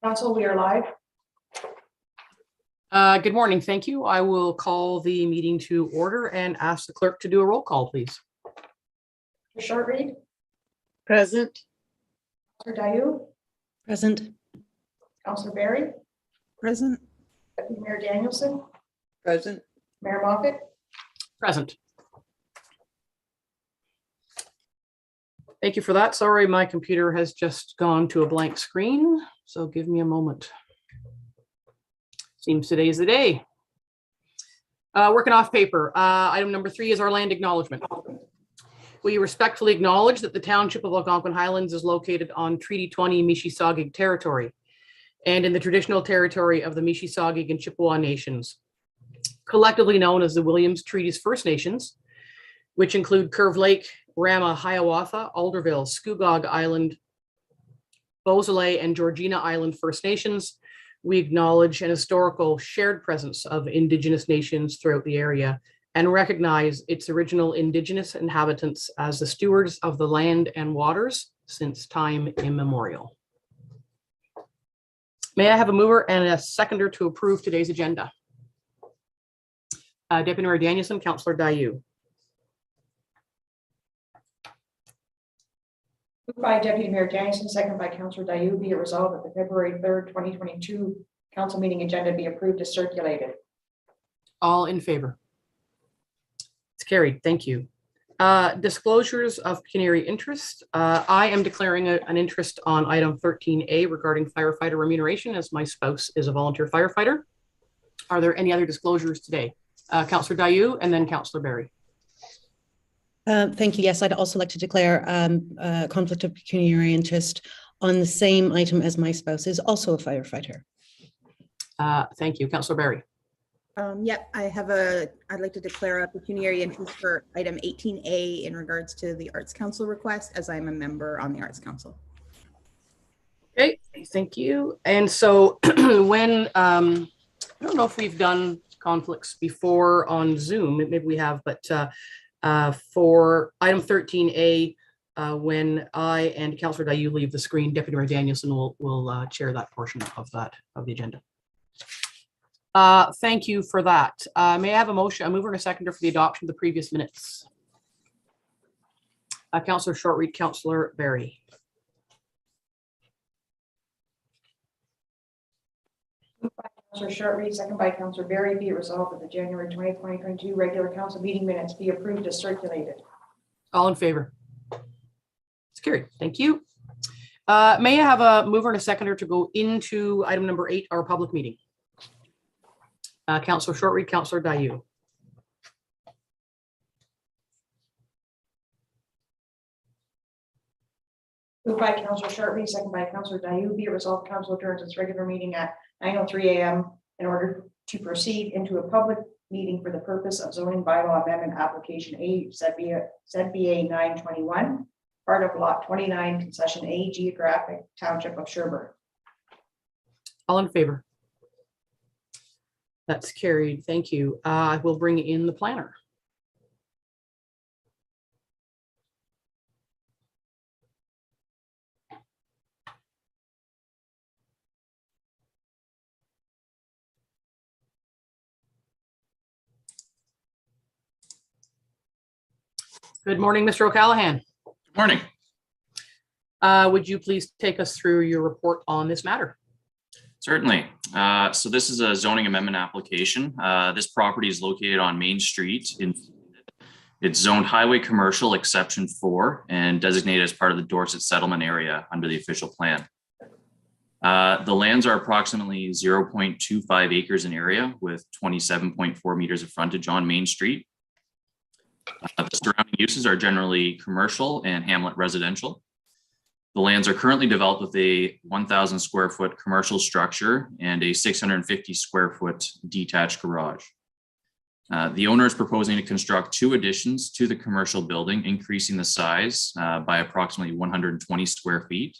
Council, we are live. Good morning. Thank you. I will call the meeting to order and ask the clerk to do a roll call, please. Shortreed. Present. Councillor Dayu. Present. Councillor Berry. Present. Deputy Mayor Danielson. Present. Mayor Moffat. Present. Thank you for that. Sorry, my computer has just gone to a blank screen, so give me a moment. Seems today is the day. Working off paper. Item number 3 is our land acknowledgement. We respectfully acknowledge that the Township of Algonquin Highlands is located on Treaty 20 Mississauga territory and in the traditional territory of the Mississauga and Chippewa nations, collectively known as the Williams Treaties First Nations, which include Curve Lake, Rama, Hiawatha, Alderville, Scugog Island, Beausoleil, and Georgina Island First Nations. We acknowledge an historical shared presence of Indigenous nations throughout the area and recognize its original Indigenous inhabitants as the stewards of the land and waters since time immemorial. May I have a mover and a seconder to approve today's agenda? Deputy Mayor Danielson, Councillor Dayu. Moved by Deputy Mayor Danielson, second by Councillor Dayu, be it resolved that the February 3rd, 2022 council meeting agenda be approved as circulated. All in favor? It's carried. Thank you. Disclosures of pecuniary interest. I am declaring an interest on item 13A regarding firefighter remuneration, as my spouse is a volunteer firefighter. Are there any other disclosures today? Councillor Dayu and then Councillor Berry. Thank you. Yes, I'd also like to declare a conflict of pecuniary interest on the same item as my spouse is also a firefighter. Thank you. Councillor Berry. Yep, I'd like to declare a pecuniary interest for item 18A in regards to the Arts Council request, as I'm a member on the Arts Council. Okay, thank you. And so when, I don't know if we've done conflicts before on Zoom, maybe we have, but for item 13A, when I and Councillor Dayu leave the screen, Deputy Mayor Danielson will chair that portion of the agenda. Thank you for that. May I have a motion, a mover and a seconder for the adoption of the previous minutes? Councillor Shortreed, Councillor Berry. Moved by Councillor Shortreed, second by Councillor Berry, be it resolved that the January 20, 2022 regular council meeting minutes be approved as circulated. All in favor? It's carried. Thank you. May I have a mover and a seconder to go into item number 8, our public meeting? Councillor Shortreed, Councillor Dayu. Moved by Councillor Shortreed, second by Councillor Dayu, be it resolved council adjourns its regular meeting at 9:03 a.m. in order to proceed into a public meeting for the purpose of zoning bylaw amendment application A, ZBA 921, part of lot 29, concession A, geographic township of Sherburne. All in favor? That's carried. Thank you. I will bring in the planner. Good morning, Mr. O'Callaghan. Morning. Would you please take us through your report on this matter? Certainly. So this is a zoning amendment application. This property is located on Main Street. It's zoned highway commercial exception 4 and designated as part of the Dorset settlement area under the official plan. The lands are approximately 0.25 acres in area with 27.4 meters of frontage on Main Street. The surrounding uses are generally commercial and hamlet residential. The lands are currently developed with a 1,000 square foot commercial structure and a 650 square foot detached garage. The owner is proposing to construct 2 additions to the commercial building, increasing the size by approximately 120 square feet.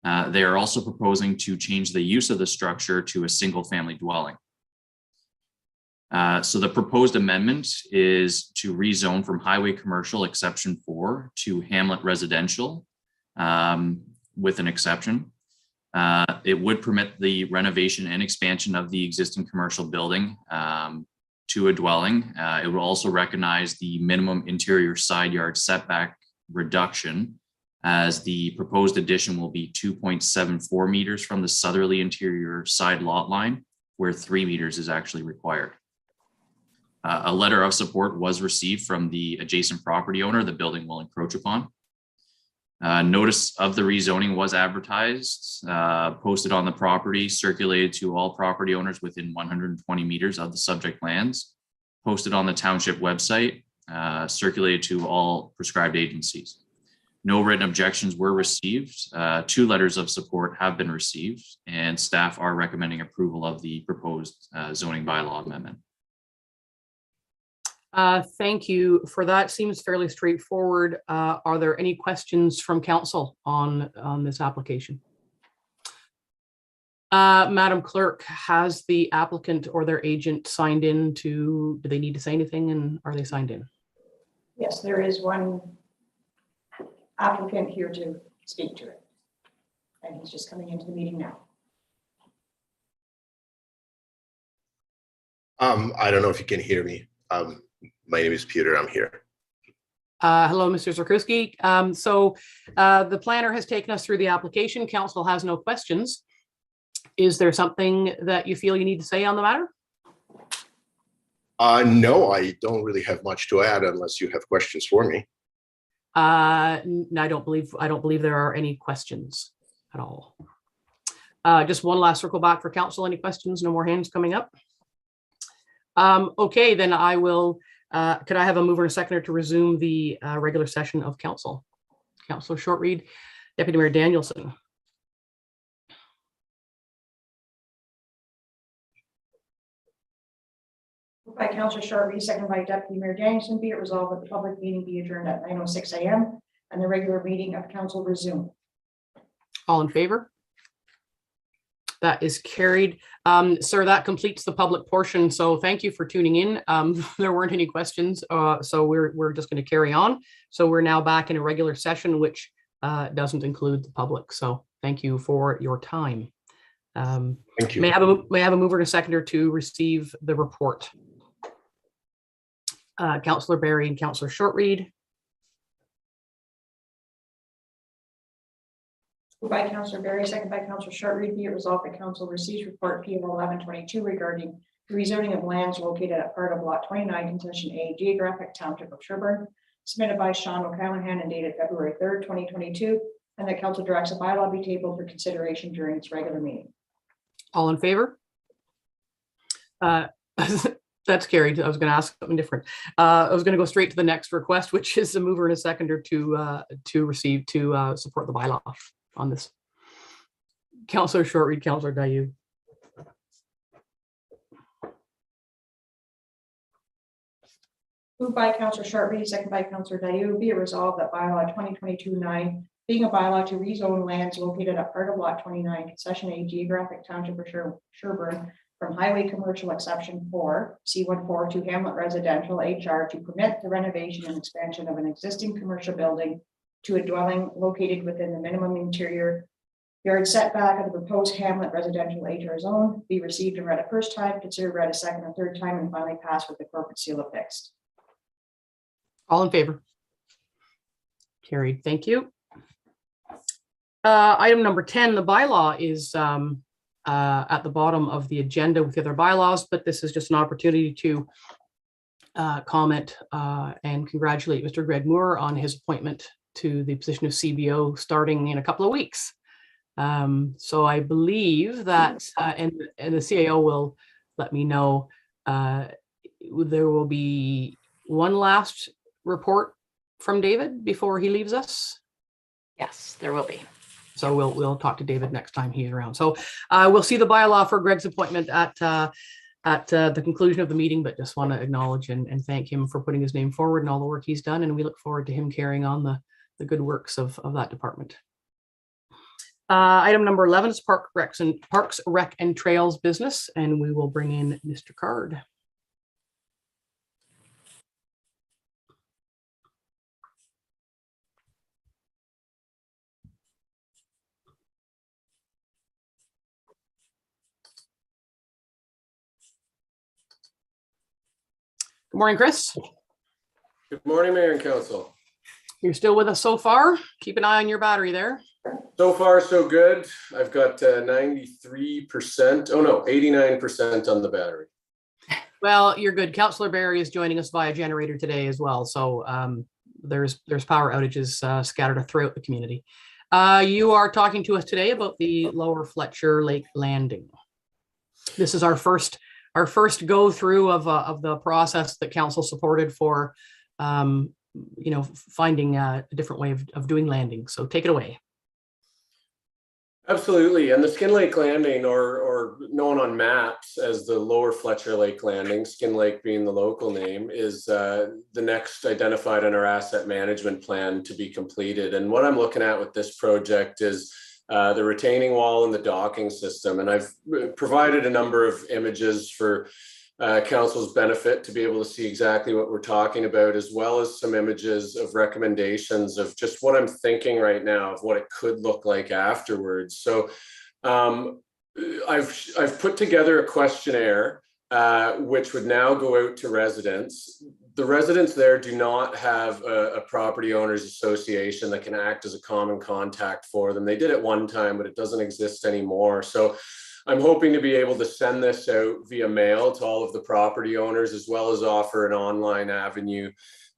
They are also proposing to change the use of the structure to a single family dwelling. So the proposed amendment is to rezone from highway commercial exception 4 to hamlet residential with an exception. It would permit the renovation and expansion of the existing commercial building to a dwelling. It will also recognize the minimum interior side yard setback reduction, as the proposed addition will be 2.74 meters from the southerly interior side lot line, where 3 meters is actually required. A letter of support was received from the adjacent property owner the building will encroach upon. Notice of the rezoning was advertised, posted on the property, circulated to all property owners within 120 meters of the subject lands, posted on the township website, circulated to all prescribed agencies. No written objections were received. 2 letters of support have been received, and staff are recommending approval of the proposed zoning bylaw amendment. Thank you for that. Seems fairly straightforward. Are there any questions from council on this application? Madam Clerk, has the applicant or their agent signed in do they need to say anything, and are they signed in? Yes, there is one applicant here to speak to it. And he's just coming into the meeting now. I don't know if you can hear me. My name is Peter. I'm here. Hello, Mr. Zarkowski. The planner has taken us through the application. Council has no questions. Is there something that you feel you need to say on the matter? No, I don't really have much to add unless you have questions for me. I don't believe there are any questions at all. Just one last circle back for council. Any questions? No more hands coming up. Okay, then I will. Could I have a mover and a seconder to resume the regular session of council? Councilor Shortreed, Deputy Mayor Danielson. Moved by Councillor Shortreed, seconded by Deputy Mayor Danielson, be it resolved that the public meeting be adjourned at 9:06 a.m. and the regular meeting of council resume. All in favor? That is carried. Sir, that completes the public portion. So thank you for tuning in. There weren't any questions, so we're just going to carry on. So we're now back in a regular session, which doesn't include the public. So thank you for your time. Thank you. May I have a mover and a seconder to receive the report? Councillor Barry and Councillor Shortreed. Moved by Councillor Barry, second by Councillor Shortreed, be it resolved that council receives report PM 1122 regarding the rezoning of lands located at part of lot 29, concession A, geographic township of Sherburne, submitted by Sean O'Callahan and dated February 3rd, 2022, and that council directs a bylaw be tabled for consideration during its regular meeting. All in favor? That's carried. I was going to ask something different. I was going to go straight to the next request, which is a mover and a seconder to support the bylaw on this. Councillor Shortreed, Councillor Dayu. Moved by Councillor Shortreed, second by Councillor Dayu, be it resolved that bylaw 2022-9, being a bylaw to rezone lands located at part of lot 29, concession A, geographic township of Sherburne, from highway commercial exception 4, C14 to Hamlet residential HR to permit the renovation and expansion of an existing commercial building to a dwelling located within the minimum interior yard setback of the proposed Hamlet residential HR zone, be received and read a first time, considered read a second and third time, and finally passed with the corporate seal affixed. All in favor? Carried. Thank you. Item number 10, the bylaw is at the bottom of the agenda with the other bylaws, but this is just an opportunity to comment and congratulate Mr. Greg Moore on his appointment to the position of CBO starting in a couple of weeks. So I believe that, and the CAO will let me know, there will be one last report from David before he leaves us. Yes, there will be. So we'll talk to David next time he's around. So we'll see the bylaw for Greg's appointment at the conclusion of the meeting, but just want to acknowledge and thank him for putting his name forward and all the work he's done. And we look forward to him carrying on the good works of that department. Item number 11 is Parks, Rec and Trails business, and we will bring in Mr. Card. Good morning, Chris. Good morning, Mayor and Council. You're still with us so far? Keep an eye on your battery there. So far, so good. I've got 93%, oh no, 89% on the battery. Well, you're good. Councillor Barry is joining us via generator today as well. So there's power outages scattered throughout the community. You are talking to us today about the Lower Fletcher Lake Landing. This is our first go through of the process that council supported for finding a different way of doing landing. So take it away. Absolutely. And the Skin Lake Landing, or known on maps as the Lower Fletcher Lake Landing, Skin Lake being the local name, is the next identified in our asset management plan to be completed. And what I'm looking at with this project is the retaining wall and the docking system. And I've provided a number of images for council's benefit to be able to see exactly what we're talking about, as well as some images of recommendations of just what I'm thinking right now of what it could look like afterwards. So I've put together a questionnaire which would now go out to residents. The residents there do not have a property owners association that can act as a common contact for them. They did at one time, but it doesn't exist anymore. So I'm hoping to be able to send this out via mail to all of the property owners, as well as offer an online avenue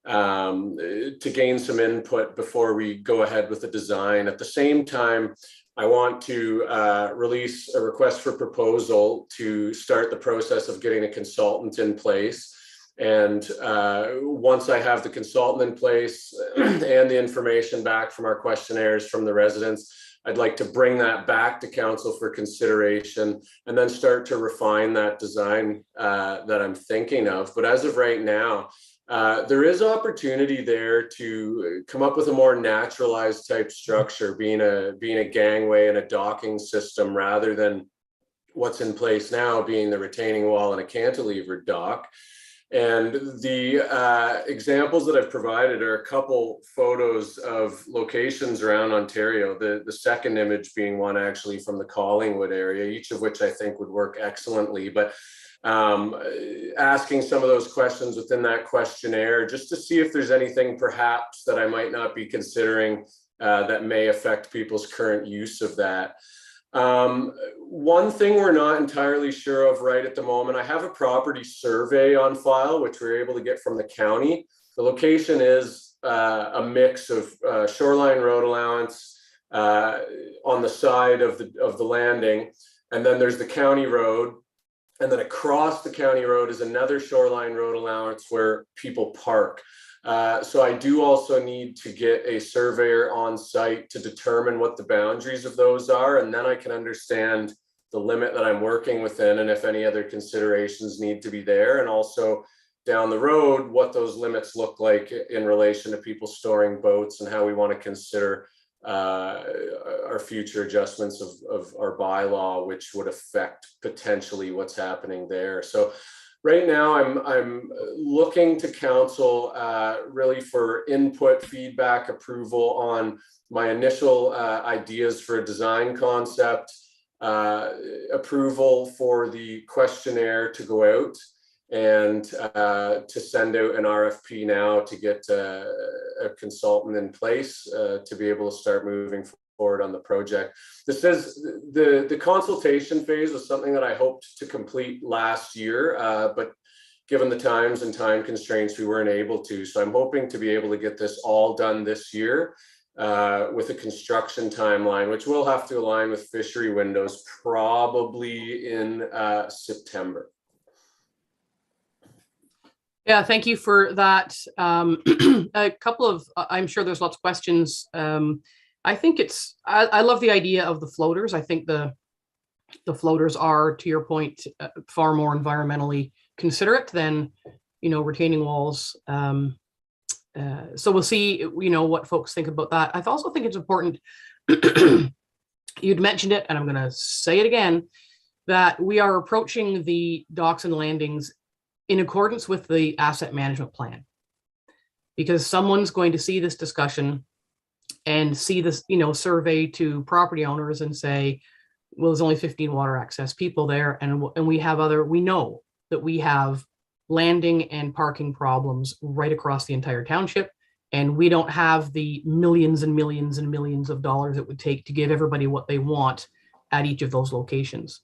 to gain some input before we go ahead with the design. At the same time, I want to release a request for proposal to start the process of getting a consultant in place. And once I have the consultant in place and the information back from our questionnaires from the residents, I'd like to bring that back to council for consideration and then start to refine that design that I'm thinking of. But as of right now, there is opportunity there to come up with a more naturalized type structure, being a gangway and a docking system, rather than what's in place now being the retaining wall and a cantilever dock. And the examples that I've provided are a couple photos of locations around Ontario, the second image being one actually from the Collingwood area, each of which I think would work excellently. But asking some of those questions within that questionnaire, just to see if there's anything perhaps that I might not be considering that may affect people's current use of that. One thing we're not entirely sure of right at the moment, I have a property survey on file, which we were able to get from the county. The location is a mix of shoreline road allowance on the side of the landing, and then there's the county road, and then across the county road is another shoreline road allowance where people park. So I do also need to get a surveyor on site to determine what the boundaries of those are, and then I can understand the limit that I'm working within and if any other considerations need to be there, and also down the road what those limits look like in relation to people storing boats and how we want to consider our future adjustments of our bylaw, which would affect potentially what's happening there. So right now, I'm looking to council really for input, feedback, approval on my initial ideas for a design concept, approval for the questionnaire to go out, and to send out an RFP now to get a consultant in place to be able to start moving forward on the project. This is the consultation phase was something that I hoped to complete last year, but given the times and time constraints, we weren't able to. So I'm hoping to be able to get this all done this year with a construction timeline, which will have to align with fishery windows probably in September. Yeah, thank you for that. A couple of, I'm sure there's lots of questions. I think I love the idea of the floaters. I think the floaters are, to your point, far more environmentally considerate than, retaining walls. So we'll see, what folks think about that. I also think it's important, you'd mentioned it, and I'm going to say it again, that we are approaching the docks and landings in accordance with the asset management plan, because someone's going to see this discussion and see this, survey to property owners and say, well, there's only 15 water access people there. And we know that we have landing and parking problems right across the entire township. And we don't have the millions and millions and millions of dollars it would take to give everybody what they want at each of those locations.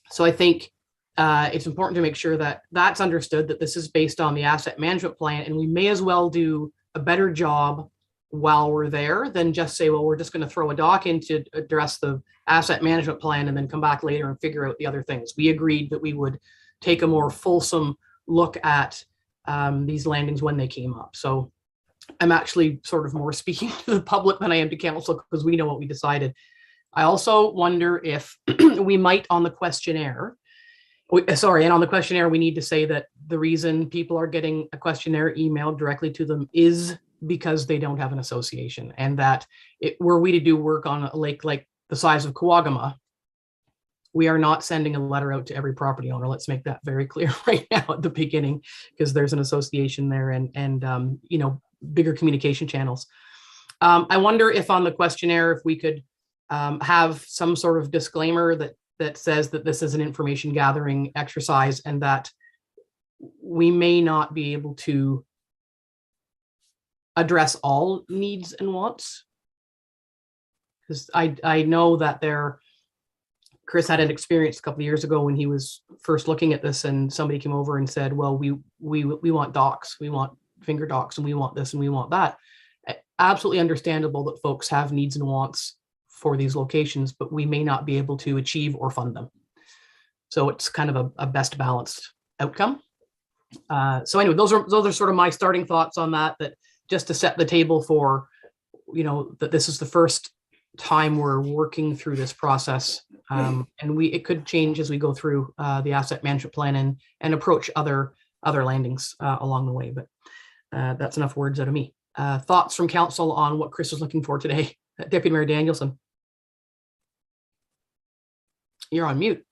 So I think it's important to make sure that that's understood, that this is based on the asset management plan, and we may as well do a better job while we're there than just say, well, we're just going to throw a dock in to address the asset management plan and then come back later and figure out the other things. We agreed that we would take a more fulsome look at these landings when they came up. So I'm actually sort of more speaking to the public than I am to council, because we know what we decided. I also wonder if we might on the questionnaire, and on the questionnaire, we need to say that the reason people are getting a questionnaire emailed directly to them is because they don't have an association, and that were we to do work on a lake like the size of Kawagama, we are not sending a letter out to every property owner. Let's make that very clear right now at the beginning, because there's an association there and you know, bigger communication channels. I wonder if on the questionnaire, if we could have some sort of disclaimer that says that this is an information gathering exercise and that we may not be able to address all needs and wants. Because I know that Chris had an experience a couple of years ago when he was first looking at this, and somebody came over and said, well, we want docks, we want finger docks, and we want this and we want that. Absolutely understandable that folks have needs and wants for these locations, but we may not be able to achieve or fund them. So it's kind of a best balanced outcome. So anyway, those are sort of my starting thoughts on that just to set the table for, you know, that this is the first time we're working through this process. And it could change as we go through the asset management plan and approach other landings along the way. But that's enough words out of me. Thoughts from council on what Chris was looking for today? Deputy Mayor Danielson. You're on mute.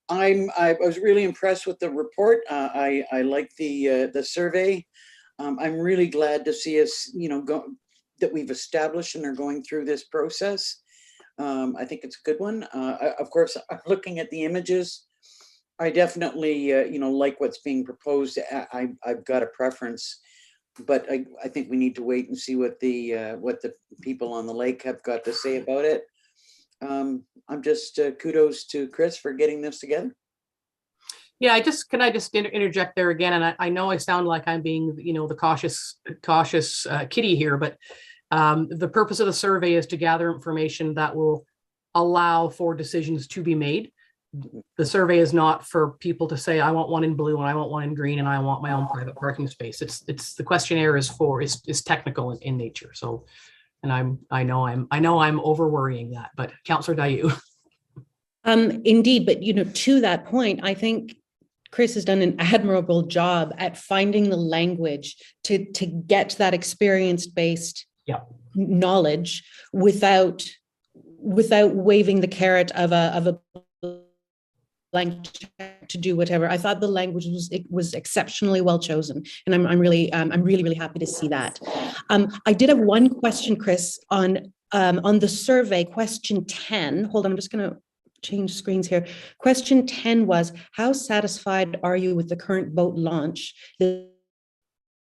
I was really impressed with the report. I like the survey. I'm really glad to see us, you know, that we've established and are going through this process. I think it's a good one. Of course, I'm looking at the images. I definitely, you know, like what's being proposed. I've got a preference, but I think we need to wait and see what the people on the lake have got to say about it. I'm just kudos to Chris for getting this together. Yeah, can I just interject there again? And I know I sound like I'm being, you know, the cautious kitty here, but the purpose of the survey is to gather information that will allow for decisions to be made. The survey is not for people to say, I want one in blue and I want one in green and I want my own private parking space. It's the questionnaire is technical in nature. So, and I know I'm over worrying that, but Councillor Dayu. Indeed, but you know, to that point, I think Chris has done an admirable job at finding the language to get that experience-based knowledge without waving the carrot of a blank check to do whatever. I thought the language was exceptionally well chosen, and I'm really happy to see that. I did have one question, Chris, on the survey, question 10. Hold on, I'm just going to change screens here. Question 10 was, how satisfied are you with the current boat launch? This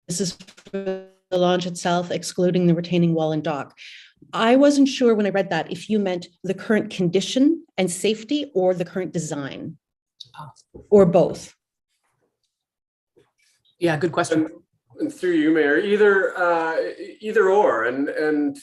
is for the launch itself, excluding the retaining wall and dock. I wasn't sure when I read that if you meant the current condition and safety or the current design or both. Yeah, good question. And through you, Mayor, either or. And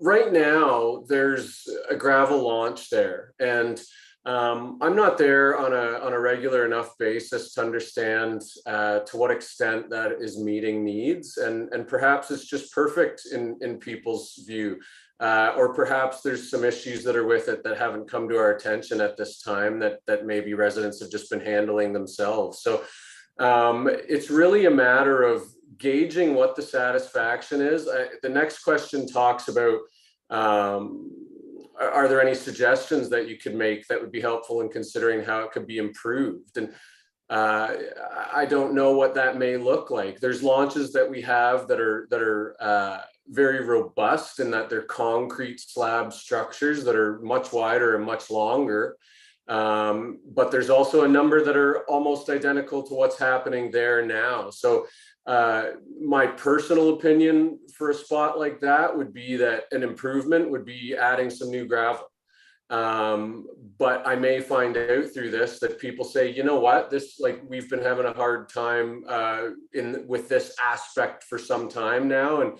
right now there's a gravel launch there, and I'm not there on a regular enough basis to understand to what extent that is meeting needs, and perhaps it's just perfect in people's view, or perhaps there's some issues that are with it that haven't come to our attention at this time that maybe residents have just been handling themselves. So it's really a matter of gauging what the satisfaction is. The next question talks about are there any suggestions that you could make that would be helpful in considering how it could be improved? And I don't know what that may look like. There's launches that we have that are very robust in that they're concrete slab structures that are much wider and much longer. But there's also a number that are almost identical to what's happening there now. So my personal opinion for a spot like that would be that an improvement would be adding some new gravel. But I may find out through this that people say, you know what, this, like, we've been having a hard time with this aspect for some time now, and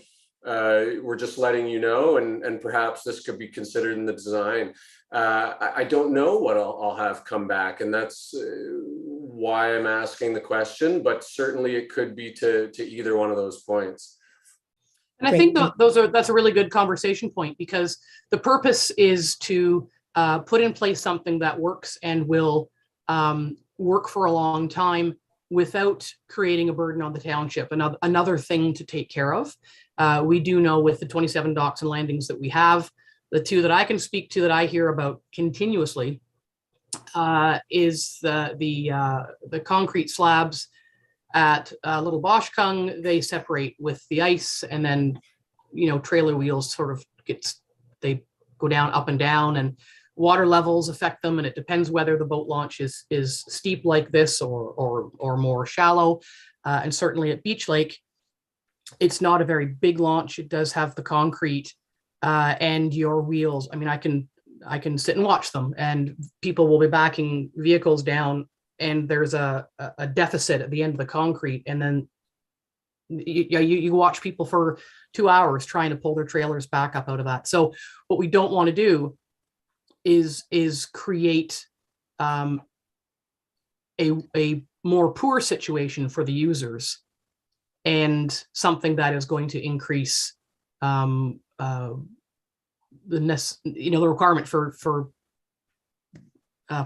we're just letting you know, and perhaps this could be considered in the design. I don't know what I'll have come back, and that's why I'm asking the question, but certainly it could be to either one of those points. And I think that's a really good conversation point, because the purpose is to put in place something that works and will work for a long time without creating a burden on the township. Another thing to take care of. We do know with the 27 docks and landings that we have, the two that I can speak to that I hear about continuously is the concrete slabs at Little Boschkung. They separate with the ice, and then, you know, trailer wheels sort of they go down, up and down, and water levels affect them. And it depends whether the boat launch is steep like this or more shallow. And certainly at Beach Lake, it's not a very big launch. It does have the concrete and your wheels. I mean, I can sit and watch them, and people will be backing vehicles down, and there's a deficit at the end of the concrete. And then you watch people for 2 hours trying to pull their trailers back up out of that. So what we don't want to do is create a more poor situation for the users, and something that is going to increase the requirement for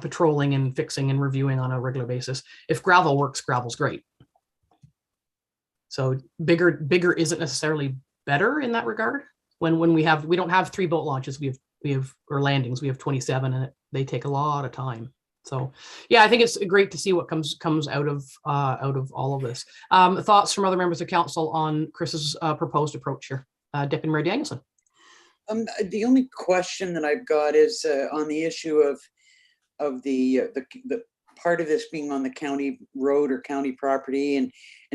patrolling and fixing and reviewing on a regular basis. If gravel works, gravel's great. So bigger isn't necessarily better in that regard. When we don't have 3 boat launches, we have or landings, we have 27, and they take a lot of time. So yeah, I think it's great to see what comes out of all of this. Thoughts from other members of council on Chris's proposed approach here? Deputy Mayor Danielson. The only question that I've got is on the issue of the part of this being on the county road or county property, and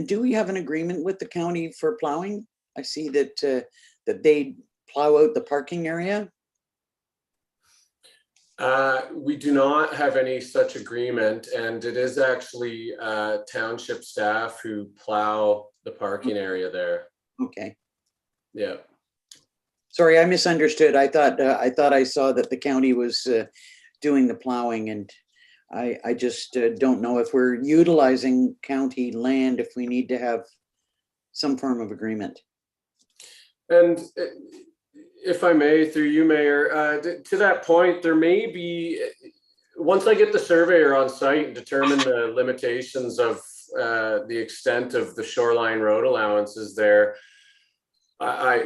do we have an agreement with the county for plowing? I see that they plow out the parking area. We do not have any such agreement, and it is actually township staff who plow the parking area there. Okay. Yeah. Sorry, I misunderstood. I thought I saw that the county was doing the plowing, and I just don't know if we're utilizing county land, if we need to have some form of agreement. And if I may, through you, Mayor, to that point, there may be, once I get the surveyor on site and determine the limitations of the extent of the shoreline road allowances there,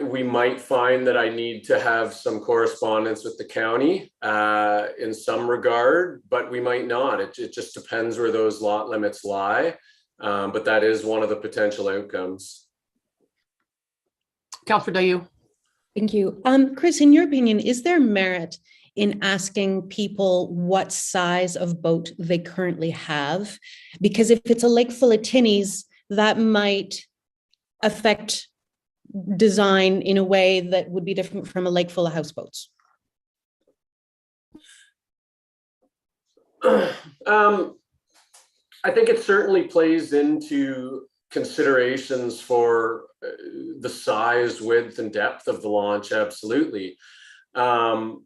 we might find that I need to have some correspondence with the county in some regard, but we might not. It just depends where those lot limits lie. But that is one of the potential outcomes. Councillor Dayu. Thank you. Chris, in your opinion, is there merit in asking people what size of boat they currently have? Because if it's a lake full of tinnies, that might affect design in a way that would be different from a lake full of houseboats. I think it certainly plays into considerations for the size, width, and depth of the launch. Absolutely. To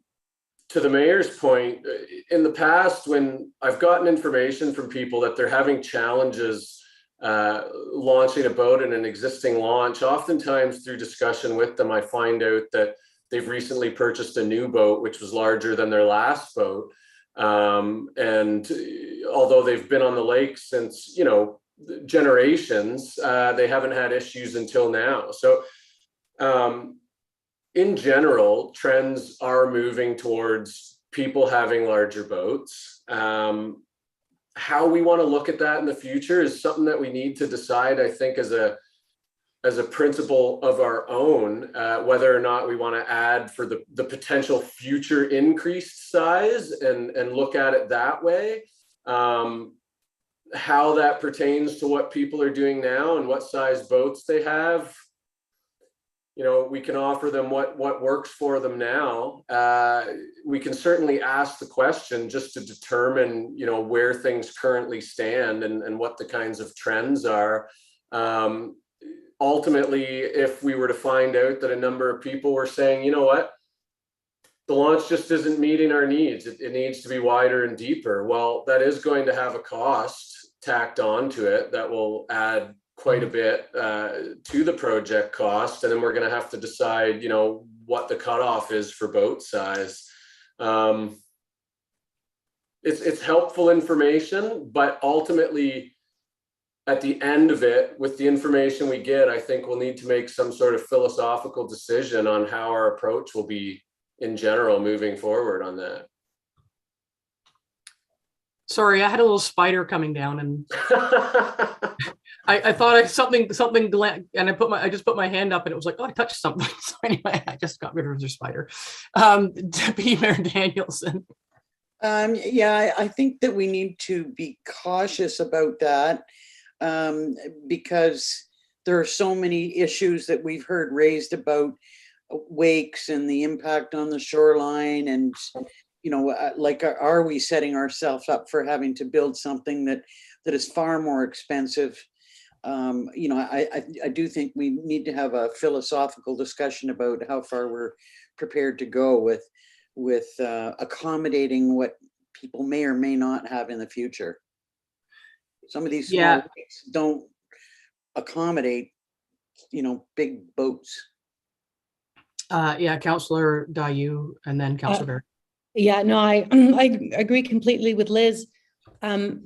the mayor's point, in the past, when I've gotten information from people that they're having challenges launching a boat in an existing launch, oftentimes through discussion with them, I find out that they've recently purchased a new boat, which was larger than their last boat. And although they've been on the lake since, generations, they haven't had issues until now. So in general, trends are moving towards people having larger boats. How we want to look at that in the future is something that we need to decide, I think, as as a principle of our own, whether or not we want to add for the potential future increased size and look at it that way. How that pertains to what people are doing now and what size boats they have, you know, we can offer them what works for them now. We can certainly ask the question just to determine, you know, where things currently stand and what the kinds of trends are. Ultimately, if we were to find out that a number of people were saying, you know what, the launch just isn't meeting our needs, it needs to be wider and deeper. Well, that is going to have a cost tacked onto it that will add quite a bit to the project cost. And then we're going to have to decide, you know, what the cutoff is for boat size. It's helpful information, but ultimately at the end of it, with the information we get, I think we'll need to make some sort of philosophical decision on how our approach will be in general moving forward on that. Sorry, I had a little spider coming down, and I thought something and I just put my hand up, and it was like, oh, I touched something. So anyway, I just got rid of the spider. Deputy Mayor Danielson. Yeah, I think that we need to be cautious about that because there are so many issues that we've heard raised about wakes and the impact on the shoreline, and you know, like, are we setting ourselves up for having to build something that is far more expensive? You know, I do think we need to have a philosophical discussion about how far we're prepared to go with accommodating what people may or may not have in the future. Some of these small lakes don't accommodate, you know, big boats. Yeah, Councillor Dayu, and then Councillor Berry. Yeah, no, I agree completely with Liz. And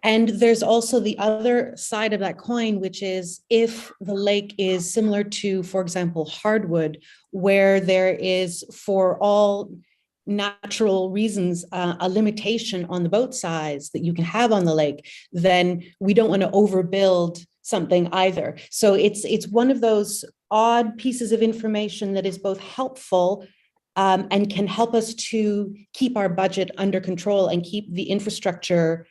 there's also the other side of that coin, which is if the lake is similar to, for example, hardwood, where there is, for all natural reasons, a limitation on the boat size that you can have on the lake, then we don't want to overbuild something either. So it's one of those odd pieces of information that is both helpful and can help us to keep our budget under control and keep the infrastructure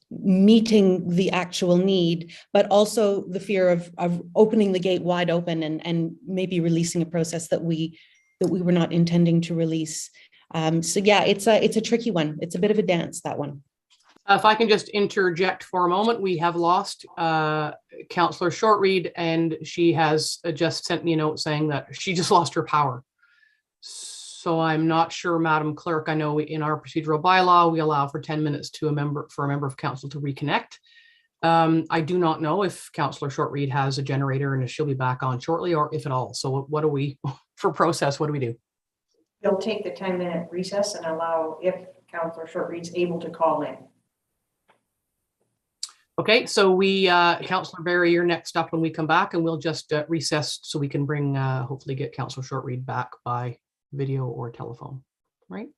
meeting the actual need, but also the fear of opening the gate wide open and maybe releasing a process that we were not intending to release. So yeah, it's a tricky one. It's a bit of a dance, that one. If I can just interject for a moment, we have lost Councillor Shortreed, and she has just sent me a note saying that she just lost her power. So I'm not sure, Madam Clerk. I know in our procedural bylaw, we allow for 10 minutes to a member of council to reconnect. I do not know if Councillor Shortreed has a generator and if she'll be back on shortly, or if at all. So what do we, for process, what do we do? They'll take the 10-minute recess and allow if Councillor Shortreed's able to call in. Okay, so we, Councillor Berry, you're next up when we come back, and we'll just recess so we can bring, hopefully get Councillor Shortreed back by video or telephone, right?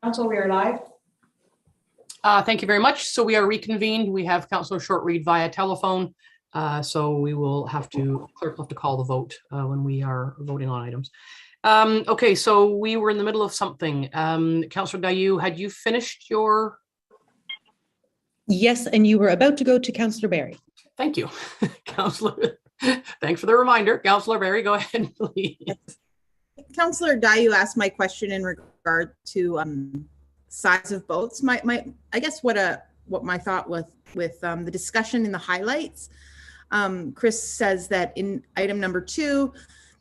Council, we are live. Thank you very much. So we are reconvened. We have Councillor Shortreed via telephone. So we will have to, clerk will have to call the vote when we are voting on items. Okay, so we were in the middle of something. Councillor Dayu, had you finished your? Yes, and you were about to go to Councillor Berry. Thank you, Councillor. Thanks for the reminder. Councillor Berry, go ahead, please. Councillor Dayu asked my question in regard to size of boats. I guess what what my thought with the discussion in the highlights. Chris says that in item number 2,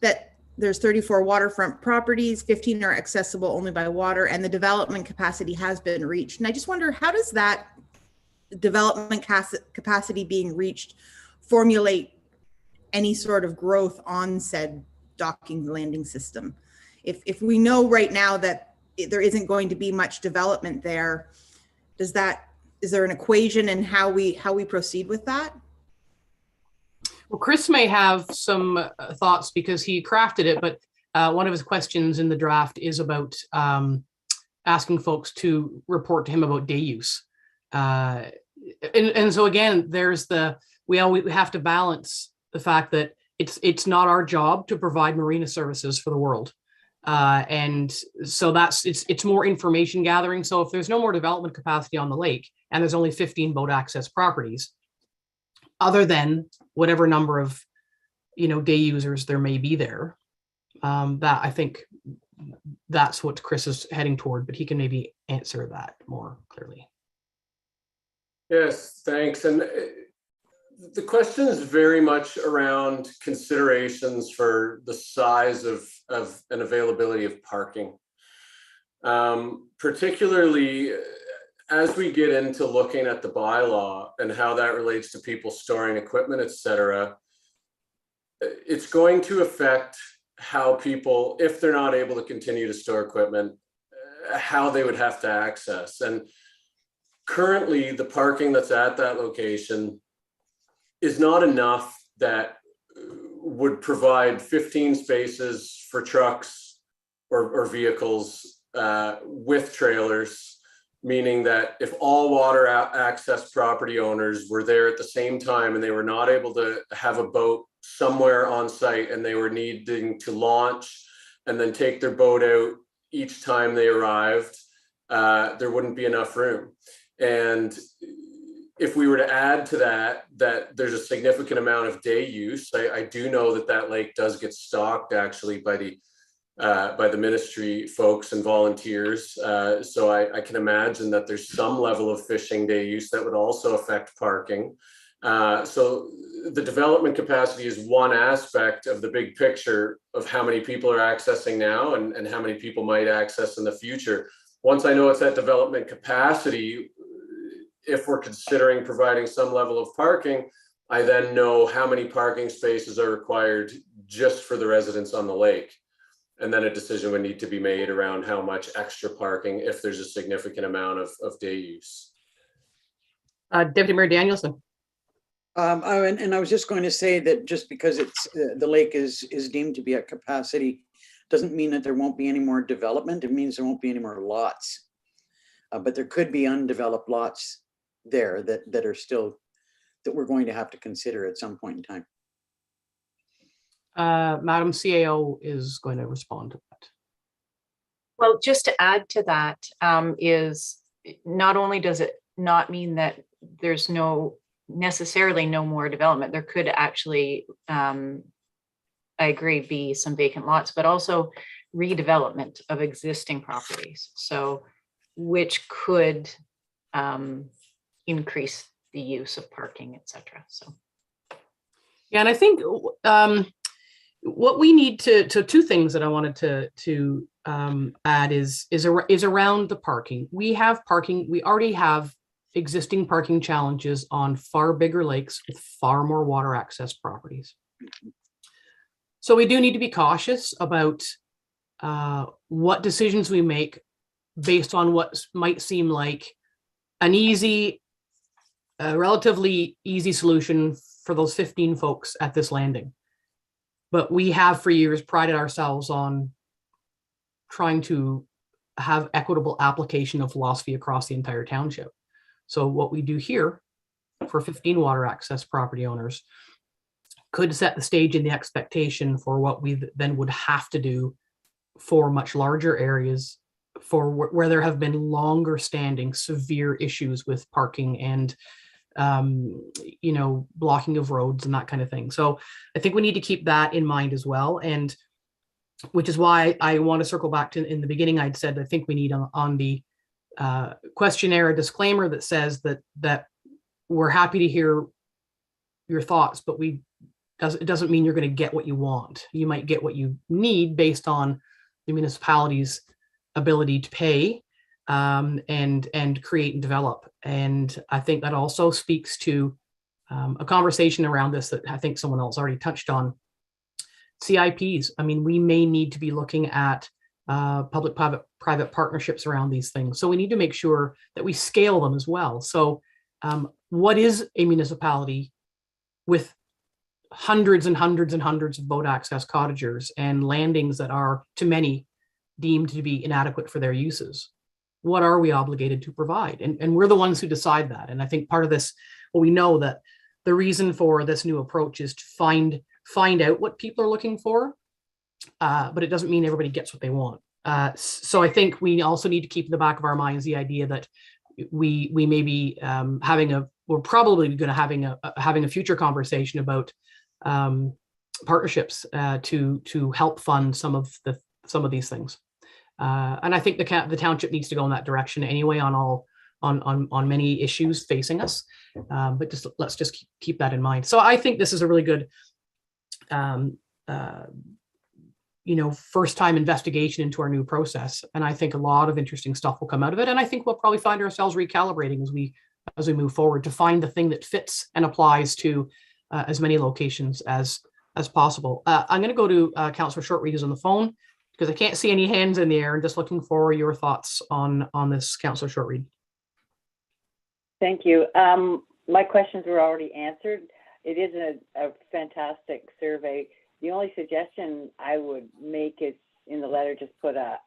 that there's 34 waterfront properties, 15 are accessible only by water, and the development capacity has been reached. And I just wonder, how does that development capacity being reached formulate any sort of growth on said docking landing system? If we know right now that there isn't going to be much development there, is there an equation in how we proceed with that? Well, Chris may have some thoughts because he crafted it, but one of his questions in the draft is about asking folks to report to him about day use. And so again, we have to balance the fact that it's not our job to provide marina services for the world. And so it's more information gathering. So if there's no more development capacity on the lake and there's only 15 boat access properties, other than whatever number of, day users there may be there, that I think that's what Chris is heading toward, but he can maybe answer that more clearly. Yes, thanks. And the question is very much around considerations for the size of and availability of parking. Particularly as we get into looking at the bylaw and how that relates to people storing equipment, et cetera, it's going to affect how people, if they're not able to continue to store equipment, how they would have to access. And currently, the parking that's at that location is not enough that would provide 15 spaces for trucks or vehicles with trailers, meaning that if all water access property owners were there at the same time and they were not able to have a boat somewhere on site and they were needing to launch and then take their boat out each time they arrived, there wouldn't be enough room. And if we were to add to that there's a significant amount of day use, I do know that lake does get stocked actually by the ministry folks and volunteers. So I can imagine that there's some level of fishing day use that would also affect parking. So the development capacity is one aspect of the big picture of how many people are accessing now and how many people might access in the future. Once I know it's at development capacity, if we're considering providing some level of parking, I then know how many parking spaces are required just for the residents on the lake. And then a decision would need to be made around how much extra parking if there's a significant amount of day use. Deputy Mayor Danielson. And I was just going to say that just because it's the lake is deemed to be at capacity doesn't mean that there won't be any more development. It means there won't be any more lots. But there could be undeveloped lots there that are still, that we're going to have to consider at some point in time. Madam CAO is going to respond to that. Well, just to add to that, is not only does it not mean that there's necessarily no more development, there could actually, I agree, be some vacant lots, but also redevelopment of existing properties. So which could increase the use of parking, et cetera. So. Yeah, and I think what we need to two things that I wanted to add is around the parking. We have parking. We already have existing parking challenges on far bigger lakes with far more water access properties. So we do need to be cautious about what decisions we make based on what might seem like an relatively easy solution for those 15 folks at this landing. But we have for years prided ourselves on trying to have equitable application of philosophy across the entire township. So what we do here for 15 water access property owners could set the stage and the expectation for what we then would have to do for much larger areas for where there have been longer standing severe issues with parking and blocking of roads and that kind of thing. So I think we need to keep that in mind as well. And which is why I want to circle back to in the beginning, I'd said, I think we need on the questionnaire, a disclaimer that says that we're happy to hear your thoughts, but it doesn't mean you're going to get what you want. You might get what you need based on the municipality's ability to pay and create and develop. And I think that also speaks to a conversation around this that I think someone else already touched on. CIPs. I mean, we may need to be looking at public-private partnerships around these things. So we need to make sure that we scale them as well. So what is a municipality with hundreds and hundreds and hundreds of boat access cottagers and landings that are, to many, deemed to be inadequate for their uses? What are we obligated to provide? And we're the ones who decide that. And I think part of this, well, we know that the reason for this new approach is to find out what people are looking for, but it doesn't mean everybody gets what they want. So I think we also need to keep in the back of our minds the idea that we may be we're probably going to having a future conversation about partnerships to help fund some of these things. And I think the township needs to go in that direction anyway on many issues facing us. But let's just keep that in mind. So I think this is a really good first time investigation into our new process. And I think a lot of interesting stuff will come out of it. And I think we'll probably find ourselves recalibrating as we move forward to find the thing that fits and applies to as many locations as possible. I'm going to go to Councillor Shortreed, who's on the phone, because I can't see any hands in the air, and just looking for your thoughts on this, Councillor Shortreed. Thank you. My questions were already answered. It is a fantastic survey. The only suggestion I would make is in the letter, just put a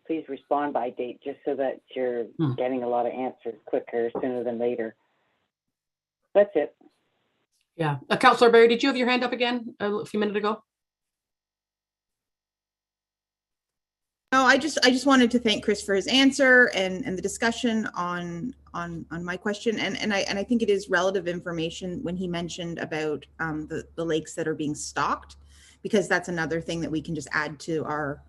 please respond by date, just so that you're getting a lot of answers quicker, sooner than later. That's it. Yeah. Councillor Barry, did you have your hand up again a few minutes ago? No, I just wanted to thank Chris for his answer and the discussion on my question. And I think it is relative information when he mentioned about the lakes that are being stocked, because that's another thing that we can just add to our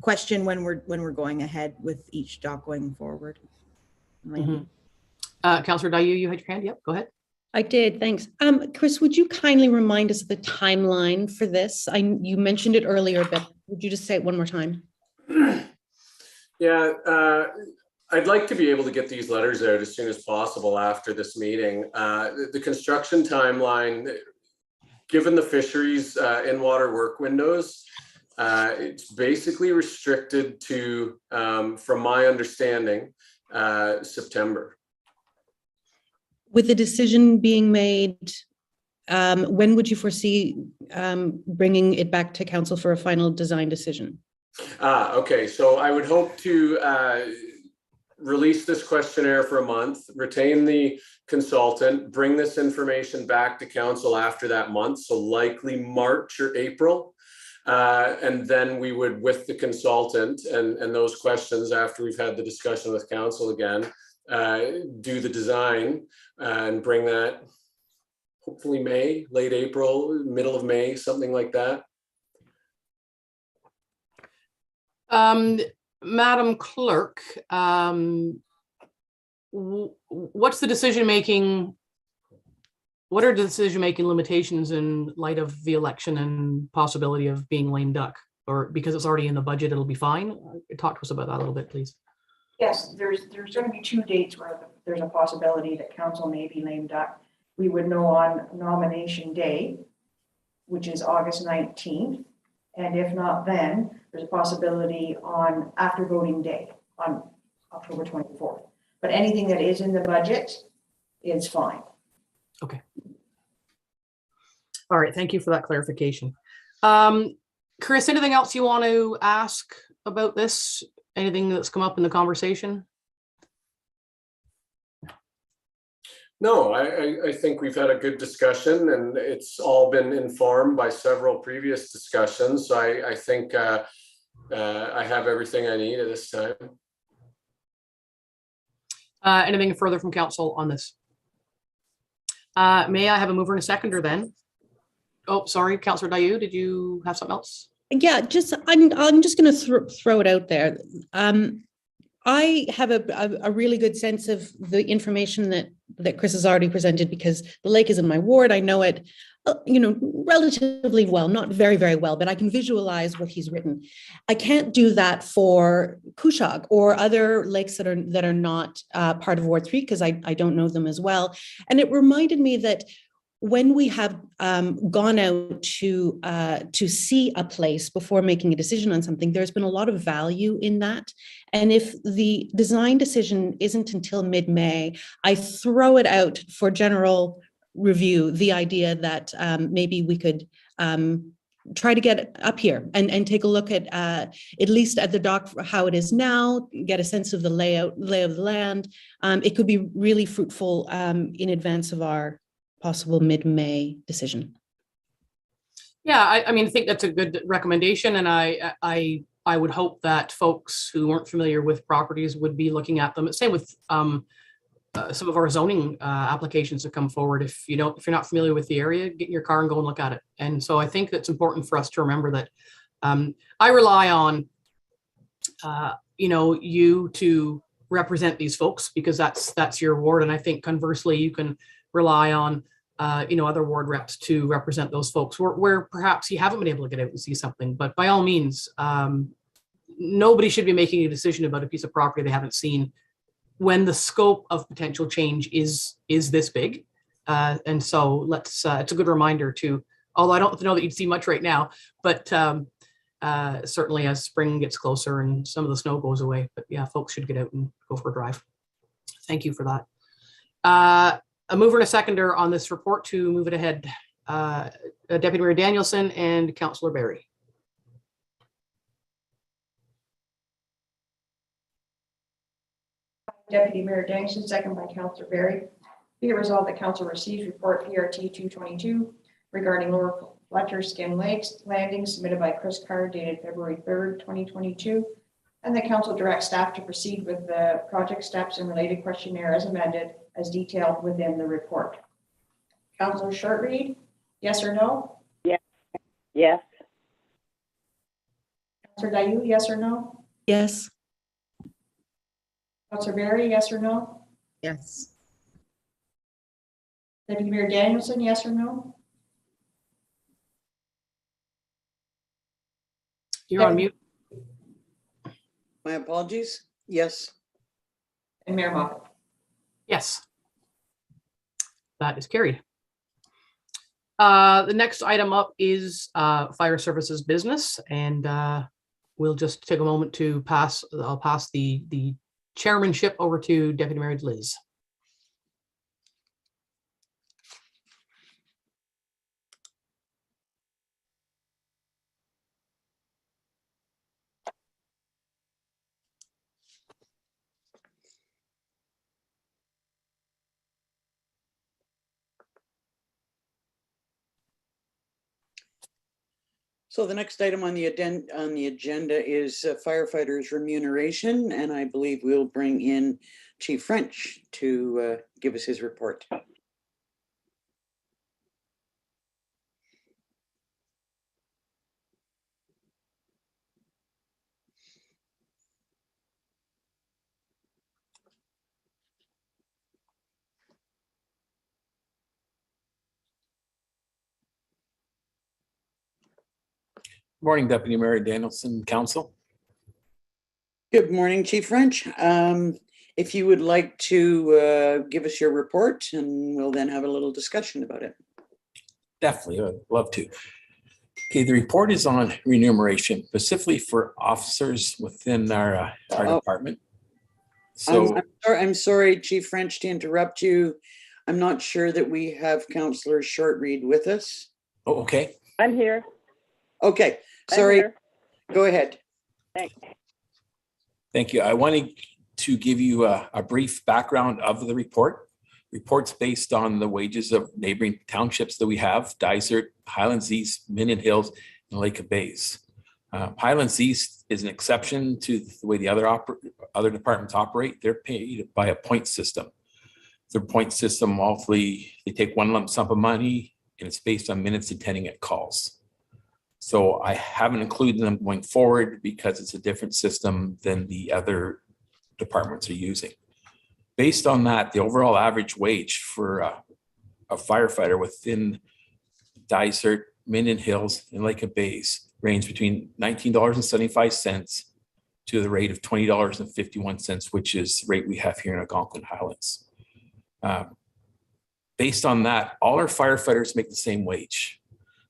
question when we're going ahead with each dock going forward. Councillor Dayu, you had your hand. Yep, go ahead. I did, thanks. Chris, would you kindly remind us of the timeline for this? You mentioned it earlier, but would you just say it one more time? Yeah, I'd like to be able to get these letters out as soon as possible after this meeting. The construction timeline, given the fisheries in-water work windows, it's basically restricted to, from my understanding, September. With the decision being made, when would you foresee bringing it back to council for a final design decision? Okay, so I would hope to release this questionnaire for a month, retain the consultant, bring this information back to council after that month, so likely March or April. And then we would, with the consultant and those questions, after we've had the discussion with council again, do the design and bring that hopefully May, late April, middle of May, something like that. Madam Clerk, what's the decision-making? What are the decision-making limitations in light of the election and possibility of being lame duck? Or because it's already in the budget, it'll be fine? Talk to us about that a little bit, please. Yes, there's going to be 2 dates where there's a possibility that council may be lame duck. We would know on nomination day, which is August 19th. And if not, then there's a possibility on after voting day on October 24th. But anything that is in the budget is fine. Okay. All right. Thank you for that clarification. Chris, anything else you want to ask about this? Anything that's come up in the conversation? No, I think we've had a good discussion, and it's all been informed by several previous discussions. So I think I have everything I need at this time. Anything further from council on this? May I have a mover and a seconder then? Oh, sorry, Councillor Dayu, did you have something else? Yeah, I'm just going to throw it out there. I have a really good sense of the information that Chris has already presented because the lake is in my ward. I know it, relatively well, not very, very well, but I can visualize what he's written. I can't do that for Kushag or other lakes that are not part of Ward 3 because I don't know them as well. And it reminded me that when we have gone out to see a place before making a decision on something, there's been a lot of value in that. And if the design decision isn't until mid-May, I throw it out for general review, the idea that maybe we could try to get up here and take a look at least at the dock, how it is now, get a sense of the lay of the land. It could be really fruitful in advance of our possible mid-May decision. Yeah, I think that's a good recommendation, and I would hope that folks who weren't familiar with properties would be looking at them. Same with some of our zoning applications that come forward. If you're not familiar with the area, get in your car and go and look at it. And so I think that's important for us to remember that I rely on you to represent these folks because that's your ward, and I think conversely you can rely on other ward reps to represent those folks where perhaps you haven't been able to get out and see something. But by all means, nobody should be making a decision about a piece of property they haven't seen when the scope of potential change is this big. And so it's a good reminder to, although I don't know that you'd see much right now, but certainly as spring gets closer and some of the snow goes away, but yeah, folks should get out and go for a drive. Thank you for that. A mover and a seconder on this report to move it ahead. Deputy Mayor Danielson and Councillor Barry. Deputy Mayor Danielson, second by Councillor Barry. Be it resolved that Council receives report PRT 222 regarding Lower Fletcher Skin Lakes landing submitted by Chris Carr dated February 3rd, 2022. And the Council directs staff to proceed with the project steps and related questionnaire as amended as detailed within the report. Councillor Shortreed, yes or no? Yes. Yes. Councillor Dayu, yes or no? Yes. Councillor Barry, yes or no? Yes. Deputy Mayor Danielson, yes or no? You're on mute. My apologies. Yes. And Mayor Moffat. Yes. That is carried. The next item up is fire services business, and we'll just take a moment to I'll pass the chairmanship over to Deputy Mayor Liz. So the next item on the agenda is firefighters remuneration, and I believe we'll bring in Chief French to give us his report. Morning, Deputy Mayor Danielson, Council. Good morning, Chief French. If you would like to give us your report, and we'll then have a little discussion about it. Definitely, I'd love to. Okay, the report is on remuneration, specifically for officers within our department. So I'm sorry, Chief French, to interrupt you. I'm not sure that we have Councillor Shortreed with us. oh, okay. I'm here. Okay, I'm sorry. here. Go ahead. Thanks. Thank you. I wanted to give you a brief background of the report. Report's based on the wages of neighboring townships that we have: Dysart, Highlands East, Minion Hills, and Lake of Bays. Highlands East is an exception to the way the other departments operate. They're paid by a point system. Their point system, monthly, they take one lump sum of money, and it's based on minutes attending at calls. So I haven't included them going forward because it's a different system than the other departments are using. Based on that, the overall average wage for a firefighter within Dysart, Minden Hills, and Lake of Bays range between $19.75 to the rate of $20.51, which is the rate we have here in Algonquin Highlands. Based on that, all our firefighters make the same wage.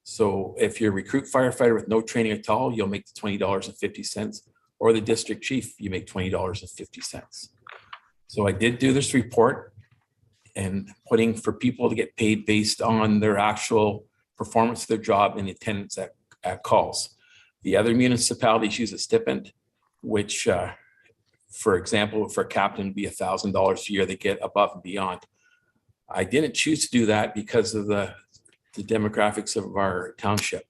So if you're a recruit firefighter with no training at all, you'll make the $20.50, or the district chief, you make $20.50. So I did do this report and putting for people to get paid based on their actual performance of their job and attendance at calls. The other municipalities use a stipend, which, for example, for a captain would be $1,000 a year they get above and beyond. I didn't choose to do that because of the demographics of our township.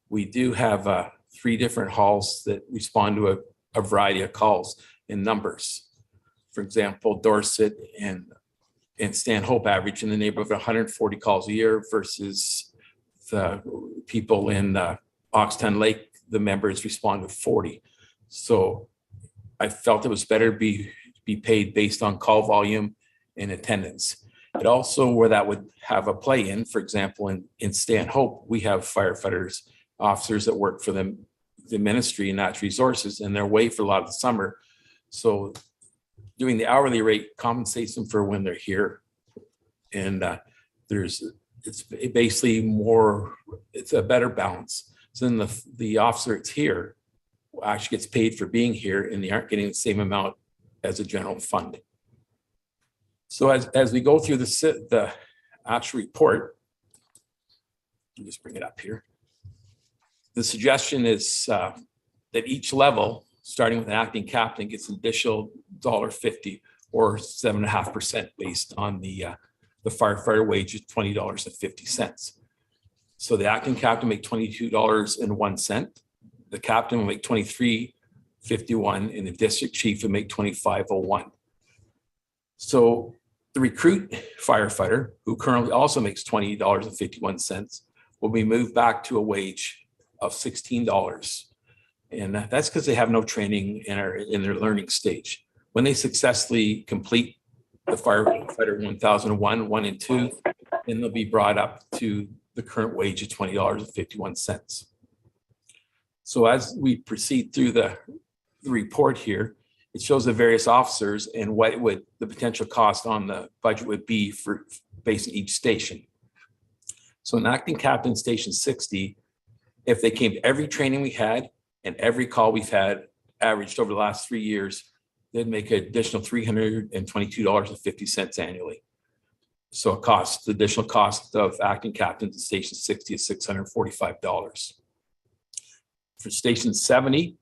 We do have 3 different halls that respond to a variety of calls in numbers. For example, Dorset and Stanhope average in the neighborhood of 140 calls a year versus the people in Oxton Lake, the members respond with 40. So I felt it was better to be paid based on call volume and attendance. It also where that would have a play in, for example, in Stanhope, we have firefighters, officers that work for the Ministry of Natural Resources, and they're away for a lot of the summer. So doing the hourly rate compensates them for when they're here. And it's basically more, it's a better balance. So then the officer that's here actually gets paid for being here, and they aren't getting the same amount as a general fund. So as we go through the actual report, I'll just bring it up here. The suggestion is that each level, starting with an acting captain, gets an additional $1.50 or 7.5% based on the firefighter wage is $20.50. So the acting captain make $22.01. The captain will make $23.51, and the district chief will make $25.01. So the recruit firefighter, who currently also makes $20.51, will be moved back to a wage of $16. And that's because they have no training and are in their learning stage. When they successfully complete the firefighter 1001, 1 and 2, then they'll be brought up to the current wage of $20.51. So as we proceed through the report here, it shows the various officers and what would the potential cost on the budget would be for based on each station. So an acting captain, station 60, if they came to every training we had and every call we've had averaged over the last 3 years, they'd make an additional $322.50 annually. So the additional cost of acting captains at station 60 is $645. For station 70,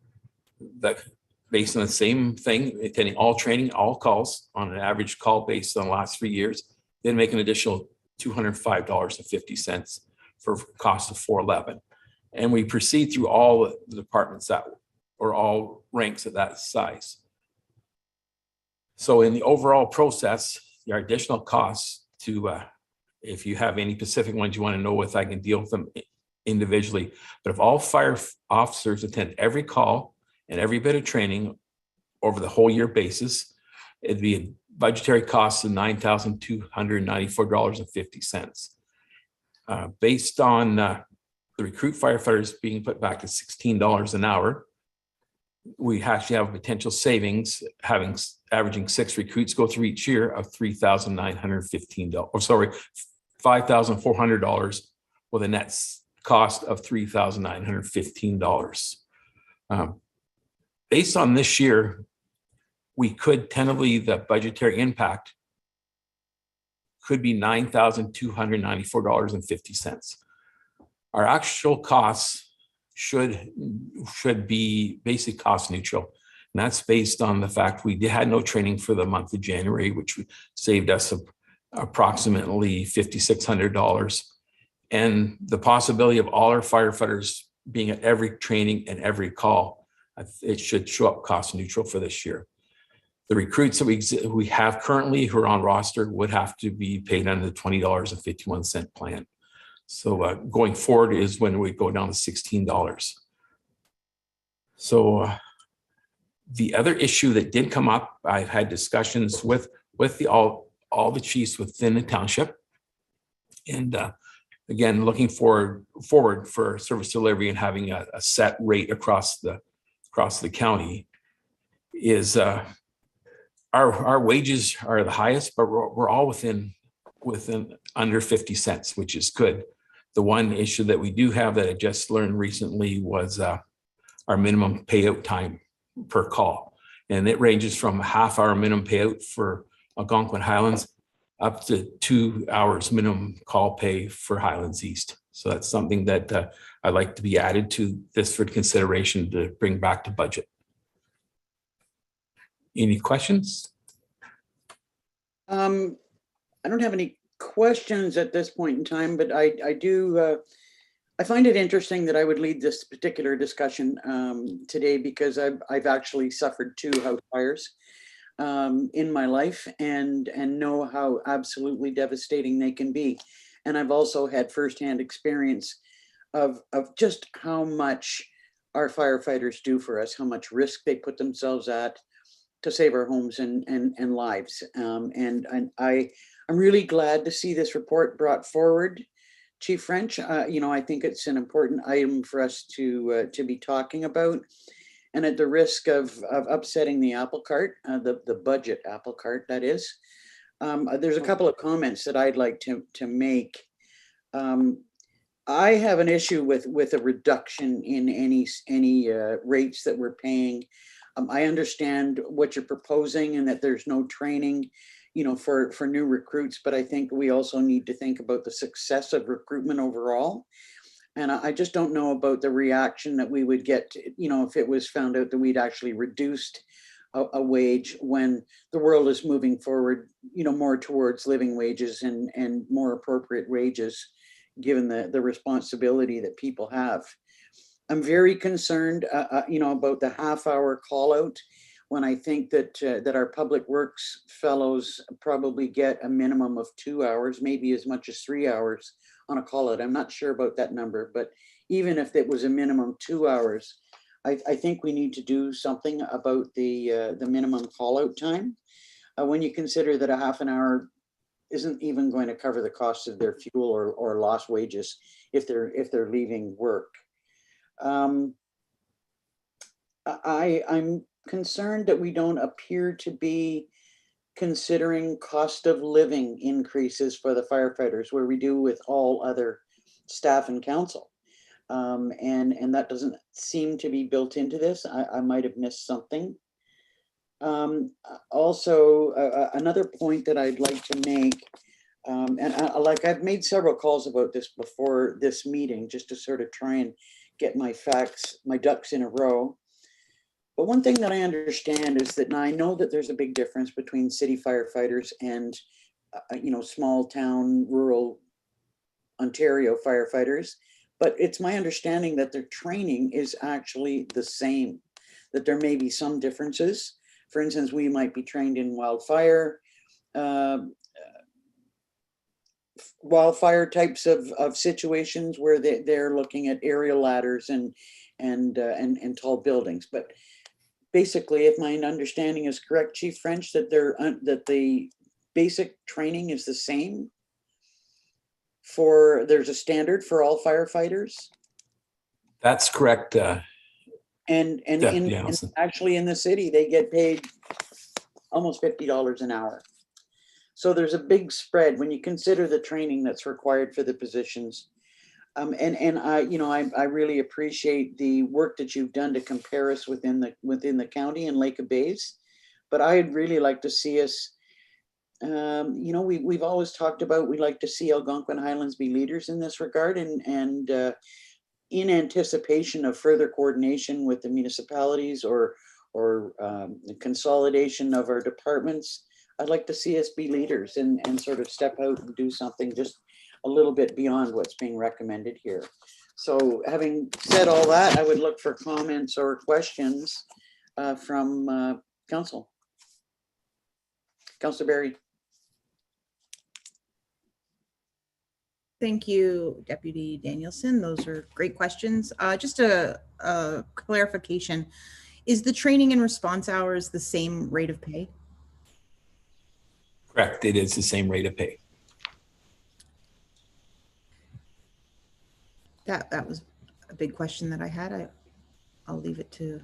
based on the same thing, attending all training, all calls on an average call based on the last 3 years, then make an additional $205.50 for a cost of $411. And we proceed through all the departments or all ranks at that size. So in the overall process, there are additional costs to, if you have any specific ones you want to know with, I can deal with them individually. But if all fire officers attend every call and every bit of training over the whole year basis, it'd be a budgetary cost of $9,294.50. Based on the recruit firefighters being put back to $16 an hour, we actually have a potential savings averaging 6 recruits go through each year of $3,915. Oh, sorry, $5,400 with a net cost of $3,915. Based on this year, we could tentatively, the budgetary impact could be $9,294.50. Our actual costs should be basic cost neutral. And that's based on the fact we had no training for the month of January, which saved us approximately $5,600. And the possibility of all our firefighters being at every training and every call, it should show up cost neutral for this year. The recruits that we have currently who are on roster would have to be paid under the $20.51 plan. So going forward is when we go down to $16. So The other issue that did come up, I've had discussions with all the chiefs within the township. And again, looking forward for service delivery and having a set rate across the county is our wages are the highest, but we're all within under 50 cents, which is good. The one issue that we do have that I just learned recently was our minimum payout time per call. And it ranges from a half-hour minimum payout for Algonquin Highlands up to 2 hours minimum call pay for Highlands East. So that's something that I'd like to be added to this for consideration to bring back to budget. Any questions? I don't have any questions at this point in time, but I do, I find it interesting that I would lead this particular discussion today because I've actually suffered 2 house fires in my life and know how absolutely devastating they can be. And I've also had firsthand experience of just how much our firefighters do for us, how much risk they put themselves at to save our homes and lives. And I'm really glad to see this report brought forward, Chief French. I think it's an important item for us to be talking about. And at the risk of upsetting the apple cart, the budget apple cart, that is, there's a couple of comments that I'd like to make. I have an issue with a reduction in any rates that we're paying. I understand what you're proposing and that there's no training, for new recruits, but I think we also need to think about the success of recruitment overall. And I just don't know about the reaction that we would get, if it was found out that we'd actually reduced a wage when the world is moving forward, more towards living wages and more appropriate wages, given the responsibility that people have. I'm very concerned, about the half-hour call out, when I think that our public works fellows probably get a minimum of 2 hours, maybe as much as 3 hours on a call out. I'm not sure about that number, but even if it was a minimum 2 hours, I think we need to do something about the minimum call out time. When you consider that a half an hour isn't even going to cover the cost of their fuel or lost wages if they're leaving work. I'm concerned that we don't appear to be considering cost of living increases for the firefighters where we do with all other staff and council. And that doesn't seem to be built into this. I might have missed something. Also, another point that I'd like to make, I've made several calls about this before this meeting, just to sort of try and get my ducks in a row. But one thing that I understand is that now I know that there's a big difference between city firefighters and, small town, rural Ontario firefighters. But it's my understanding that their training is actually the same, that there may be some differences. For instance, we might be trained in wildfire types of situations where they're looking at aerial ladders and tall buildings. But basically, if my understanding is correct, Chief French, that the basic training is the same. There's a standard for all firefighters. That's correct. And actually in the city, they get paid almost $50 an hour. So there's a big spread when you consider the training that's required for the positions. And I really appreciate the work that you've done to compare us within the county and Lake of Bays. But I'd really like to see us, we've always talked about, we'd like to see Algonquin Highlands be leaders in this regard, and in anticipation of further coordination with the municipalities or the consolidation of our departments, I'd like to see us be leaders and sort of step out and do something just a little bit beyond what's being recommended here. So having said all that, I would look for comments or questions from council. Councilor Barry. Thank you, Deputy Danielson. Those are great questions. Just a clarification. Is the training and response hours the same rate of pay? Correct. It is the same rate of pay. That was a big question that I had. I'll leave it to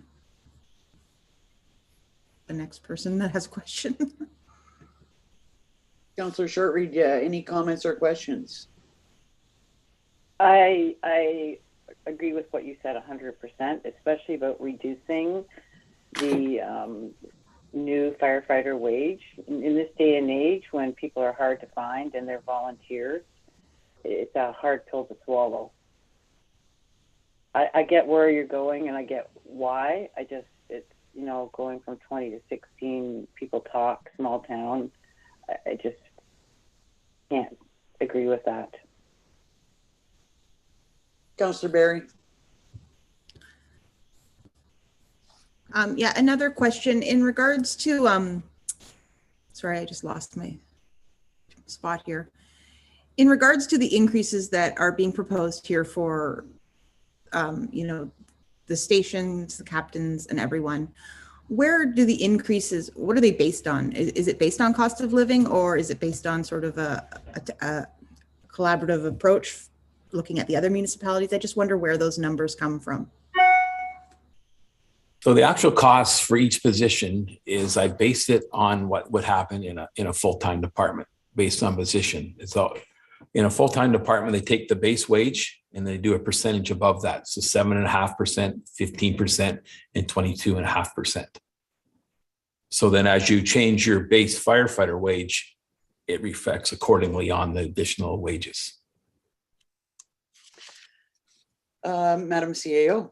the next person that has a question. Councillor Shortreed, any comments or questions? I agree with what you said 100%, especially about reducing the new firefighter wage. In this day and age, when people are hard to find and they're volunteers, it's a hard pill to swallow. I get where you're going and I get why. It's, you know, going from 20 to 16, people talk, small town. I just can't agree with that. Councillor Barry. Yeah, another question in regards to, sorry, I just lost my spot here. In regards to the increases that are being proposed here for, you know, the stations, the captains and everyone, where do the increases, what are they based on? Is it based on cost of living, or is it based on sort of a collaborative approach looking at the other municipalities? I just wonder where those numbers come from. So the actual costs for each position is I based it on what would happen in a full-time department based on position. So in a full-time department, they take the base wage and they do a percentage above that. So 7.5%, 15%, and 22.5%. So then as you change your base firefighter wage, it reflects accordingly on the additional wages. Madam CAO.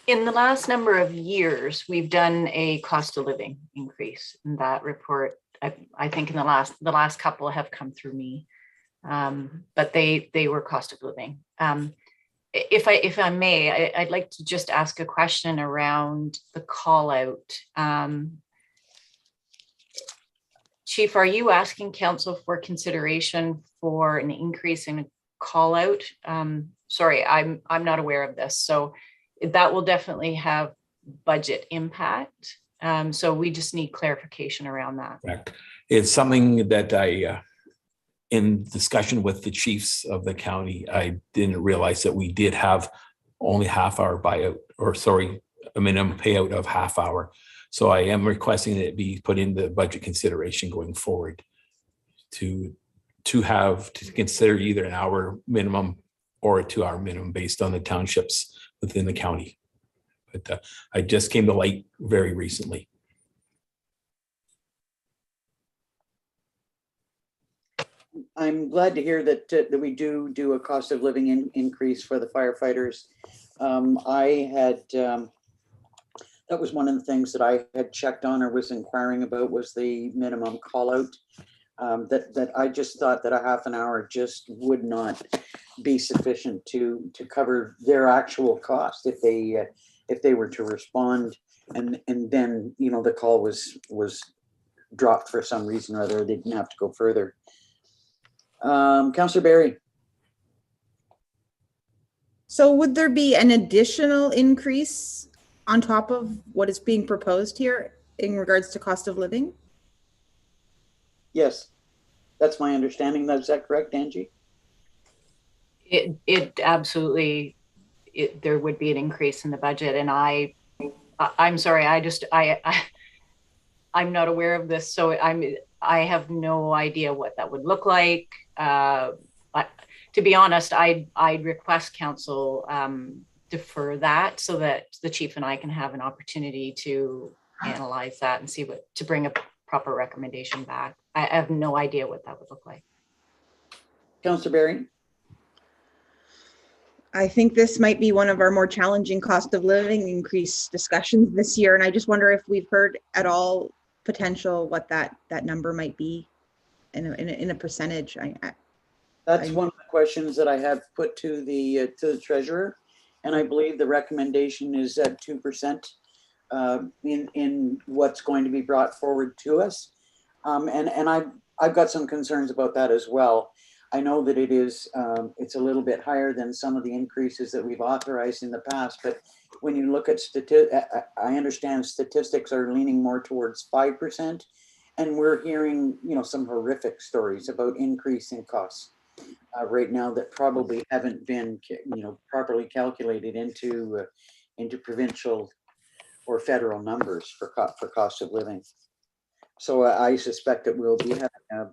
In the last number of years, we've done a cost of living increase in that report. I think in the last couple have come through me, but they were cost of living. If I may, I'd like to just ask a question around the call out. Chief, are you asking council for consideration for an increase in a call out? Sorry, I'm not aware of this. So that will definitely have budget impact. So we just need clarification around that. Correct. It's something that I, in discussion with the chiefs of the county, I didn't realize that we did have only half-hour buyout, or sorry, a minimum payout of half hour. So I am requesting that it be put in the budget consideration going forward to consider either an hour minimum or a 2 hour minimum based on the townships within the county. But I just came to light very recently. I'm glad to hear that that we do a cost of living increase for the firefighters. I had that was one of the things that I had checked on or was inquiring about, was the minimum call out. That I just thought that a half an hour just would not be sufficient to cover their actual cost if they were to respond and then, you know, the call was dropped for some reason or other, they didn't have to go further. Councillor Barry. So would there be an additional increase on top of what is being proposed here in regards to cost of living? Yes, that's my understanding. Is that correct, Angie? It absolutely, there would be an increase in the budget, and I'm sorry, I'm not aware of this, so I have no idea what that would look like. To be honest, I'd request council defer that so that the chief and I can have an opportunity to analyze that and see to bring a proper recommendation back. I have no idea what that would look like. Councillor Barry. I think this might be one of our more challenging cost of living increase discussions this year. And I just wonder if we've heard at all potential what that number might be in a percentage. That's one of the questions that I have put to the treasurer, and I believe the recommendation is at 2% in what's going to be brought forward to us, and I've got some concerns about that as well. I know that it's a little bit higher than some of the increases that we've authorized in the past, but when you look at I understand statistics are leaning more towards 5%. And we're hearing, some horrific stories about increasing costs right now that probably haven't been, properly calculated into provincial or federal numbers for cost of living. So I suspect that we'll be having a,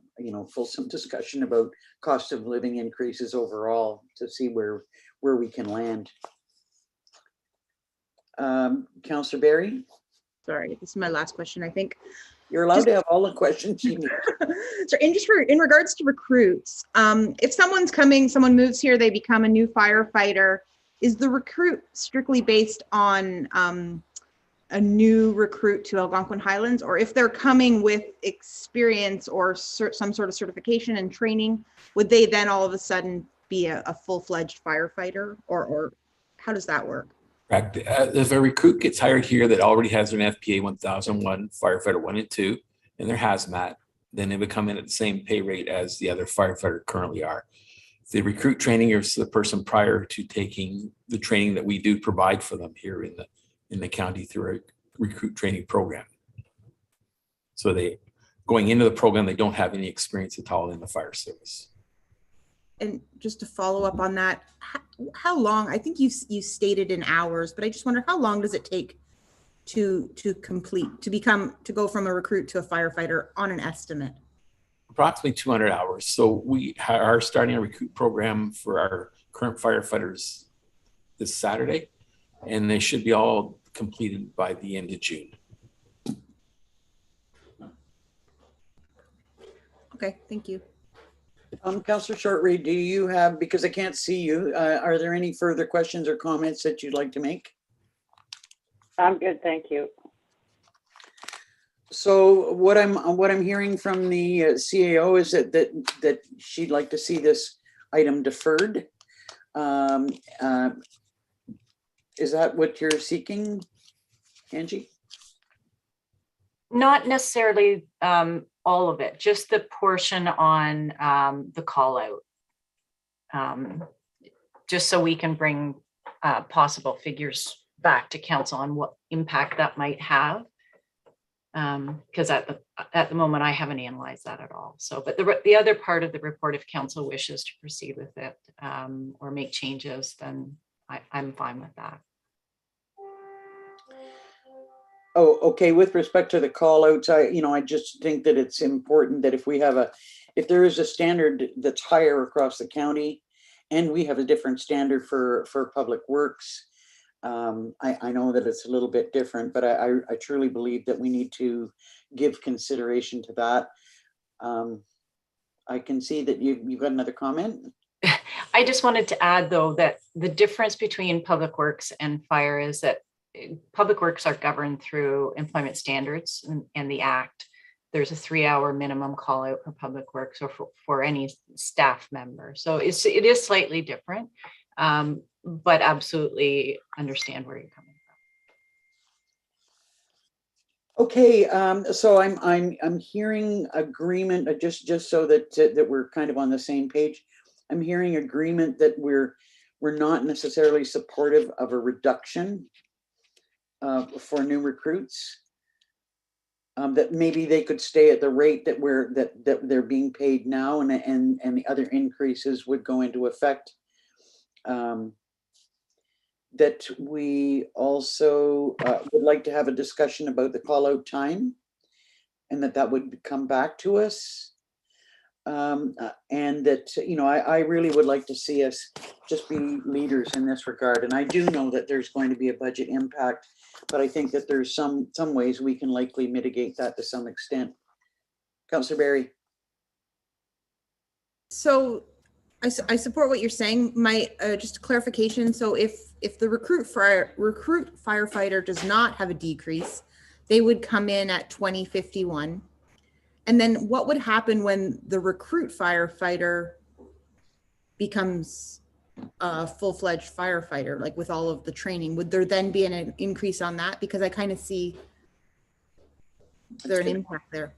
fulsome discussion about cost of living increases overall to see where we can land. Councillor Barry? Sorry, this is my last question, I think. You're allowed to have all the questions you need. So in regards to recruits, if someone moves here, they become a new firefighter, is the recruit strictly based on a new recruit to Algonquin Highlands? Or if they're coming with experience or some sort of certification and training, would they then all of a sudden be a full-fledged firefighter? Or how does that work? Correct. If a recruit gets hired here that already has an FPA 1001, firefighter 1 and 2, and their hazmat, then they would come in at the same pay rate as the other firefighter currently are. The recruit training is the person prior to taking the training that we do provide for them here in the county through a recruit training program. So they going into the program, they don't have any experience at all in the fire service. And just to follow up on that, how long, I think you stated in hours, but I just wonder how long does it take to go from a recruit to a firefighter on an estimate? Approximately 200 hours. So we are starting a recruit program for our current firefighters this Saturday, and they should be all completed by the end of June. Okay, thank you. Councillor Shortreed, do you have, because I can't see you, are there any further questions or comments that you'd like to make? I'm good, thank you. So what I'm hearing from the CAO is that she'd like to see this item deferred. Is that what you're seeking, Angie? Not necessarily all of it, just the portion on the call out. Just so we can bring possible figures back to council on what impact that might have. Because at the moment, I haven't analyzed that at all. So, but the other part of the report, if council wishes to proceed with it or make changes, then I'm fine with that. Oh, okay. With respect to the call outs, I just think that it's important that if there is a standard that's higher across the county, and we have a different standard for public works, I know that it's a little bit different, but I truly believe that we need to give consideration to that. I can see that you've got another comment. I just wanted to add, though, that the difference between public works and fire is that public works are governed through employment standards and the Act. There's a 3-hour minimum call out for public works or for any staff member. So it is slightly different, but absolutely understand where you're coming from. Okay, so I'm hearing agreement, just so that we're kind of on the same page. I'm hearing agreement that we're not necessarily supportive of a reduction for new recruits. That maybe they could stay at the rate that they're being paid now, and the other increases would go into effect. That we also would like to have a discussion about the call out time, and that would come back to us. And that, I really would like to see us just be leaders in this regard. And I do know that there's going to be a budget impact, but I think that there's some ways we can likely mitigate that to some extent. Councillor Barry. So I support what you're saying. Just a clarification. So if the recruit firefighter does not have a decrease, they would come in at 2051. And then what would happen when the recruit firefighter becomes a full-fledged firefighter, like with all of the training? Would there then be an increase on that? Because I kind of see an impact there.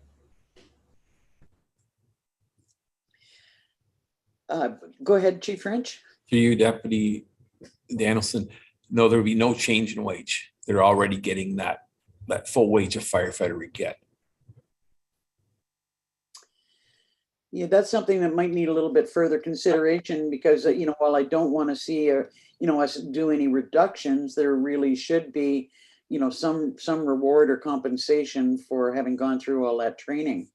Go ahead, Chief French. To you, Deputy Danielson, No, there would be no change in wage. They're already getting that full wage a firefighter would get. Yeah, that's something that might need a little bit further consideration because, while I don't want to see, us do any reductions, there really should be, some reward or compensation for having gone through all that training.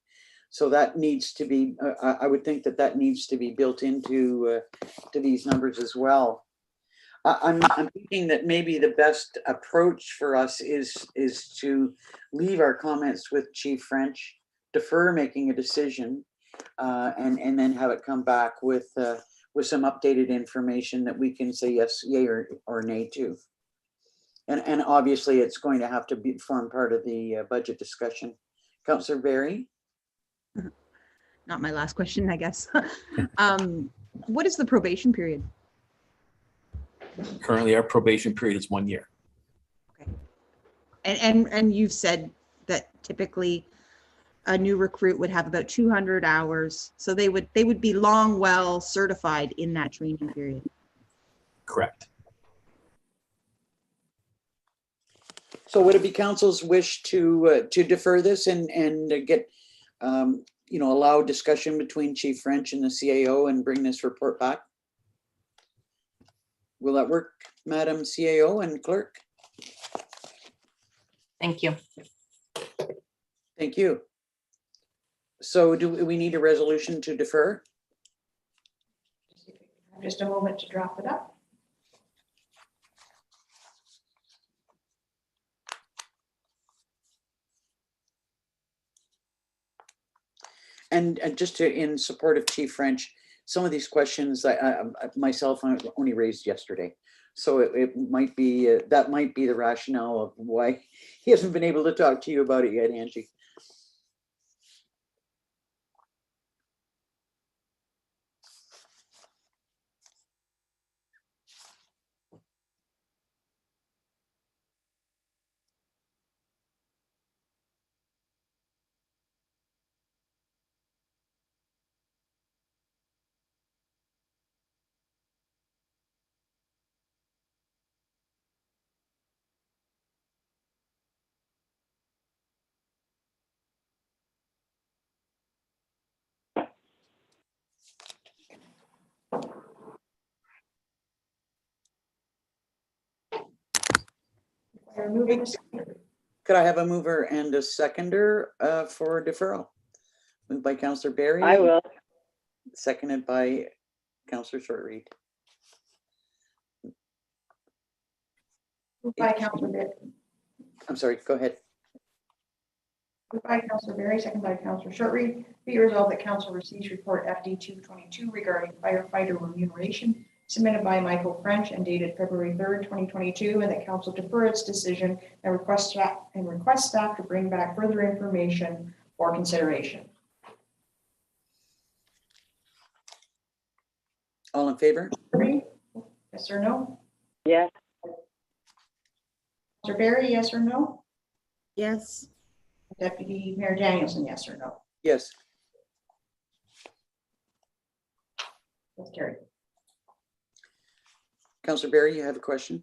So that needs to be, I would think that needs to be built into to these numbers as well. I'm thinking that maybe the best approach for us is to leave our comments with Chief French, defer making a decision, and then have it come back with some updated information that we can say yes, yay or nay to. And obviously it's going to have to form part of the budget discussion. Councillor Barry? Not my last question, I guess. What is the probation period? Currently, our probation period is 1 year. Okay. And you've said that typically a new recruit would have about 200 hours. So they would be long well certified in that training period. Correct. So would it be council's wish to defer this and get, allow discussion between Chief French and the CAO and bring this report back? Will that work, Madam CAO and Clerk? Thank you. Thank you. So do we need a resolution to defer? Just a moment to drop it up. And just in support of Chief French, some of these questions I myself only raised yesterday. So it might be, that might be the rationale of why he hasn't been able to talk to you about it yet, Angie. Could I have a mover and a seconder for deferral? Moved by Councillor Barry. I will. Seconded by Councillor Shortreed. Moved by Councillor Barry. I'm sorry, go ahead. Moved by Councillor Barry, second by Councillor Shortreed. Be it resolved that council receives report FD 222 regarding firefighter remuneration submitted by Michael French and dated February 3rd, 2022, and that council defer its decision and request staff to bring back further information for consideration. All in favor? Yes or no? Yes. Councillor Barry, yes or no? Yes. Deputy Mayor Danielson, yes or no? Yes. That's carried. Councillor Barry, you have a question?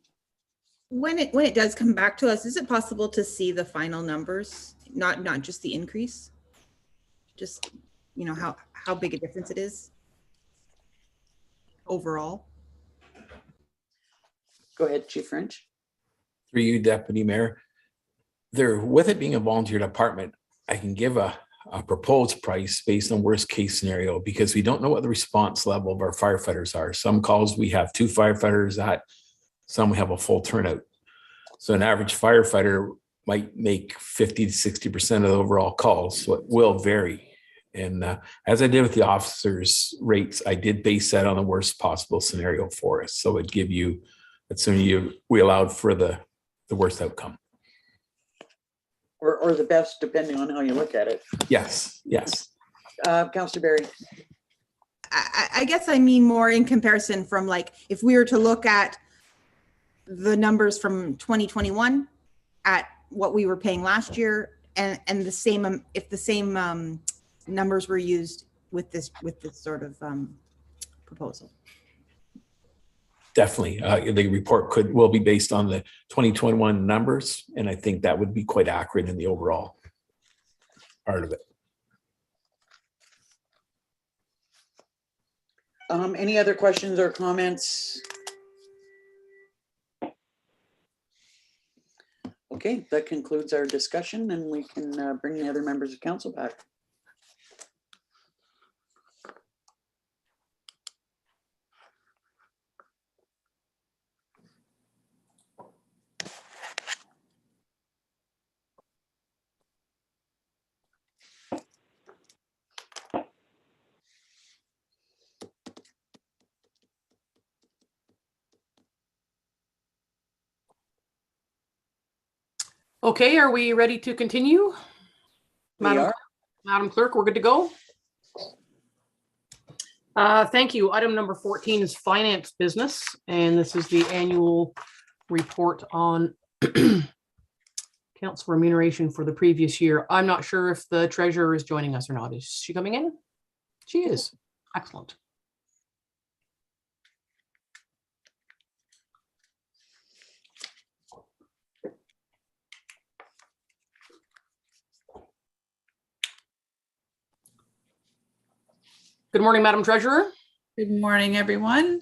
When it does come back to us, is it possible to see the final numbers, not just the increase? Just, how big a difference it is overall? Go ahead, Chief French. Through you, Deputy Mayor. With it being a volunteer department, I can give a proposed price based on worst case scenario because we don't know what the response level of our firefighters are. Some calls we have 2 firefighters at, some we have a full turnout. So an average firefighter might make 50 to 60% of the overall calls. So it will vary. And as I did with the officers' rates, I did base that on the worst possible scenario for us. So it'd give you, we allowed for the worst outcome. Or the best, depending on how you look at it. Yes, yes. Councillor Barry. I guess I mean more in comparison from if we were to look at the numbers from 2021 at what we were paying last year and the same, if the same numbers were used with this sort of proposal. definitely. The report will be based on the 2021 numbers, and I think that would be quite accurate in the overall part of it. Any other questions or comments? Okay, that concludes our discussion, and we can bring the other members of council back. Okay, are we ready to continue? We are. Madam Clerk, we're good to go. Thank you. Item number 14 is finance business, and this is the annual report on council remuneration for the previous year. I'm not sure if the treasurer is joining us or not. Is she coming in? She is. Excellent. Good morning, Madam Treasurer. Good morning, everyone.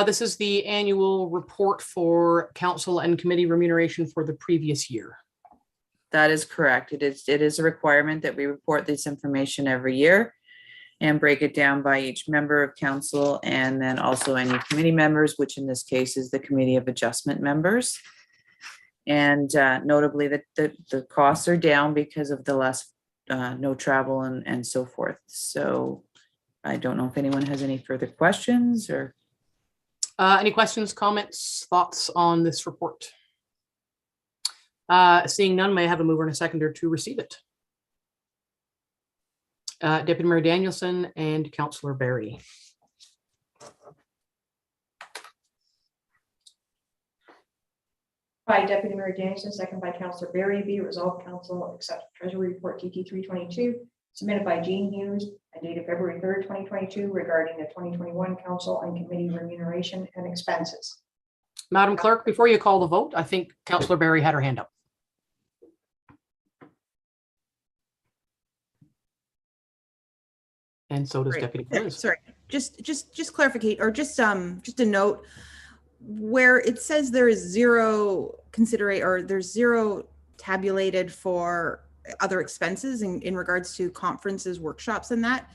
This is the annual report for council and committee remuneration for the previous year. That is correct. It is a requirement that we report this information every year and break it down by each member of council and then also any committee members, which in this case is the Committee of Adjustment members. And notably that the costs are down because of the less no travel and so forth. So I don't know if anyone has any further questions or. Any questions, comments, thoughts on this report? Seeing none, may I have a mover and a seconder to receive it? Deputy Mayor Danielson and Councillor Barry. By Deputy Mayor Danielson, second by Councillor Barry, be resolved council accept Treasury Report TT 322 submitted by Jean Hughes and dated February 3rd, 2022 regarding the 2021 council and committee remuneration and expenses. Madam Clerk, before you call the vote, I think Councillor Barry had her hand up. And so does Deputy Liz. Sorry, just clarificate or just a note where it says there is zero there's zero tabulated for other expenses in regards to conferences, workshops and that.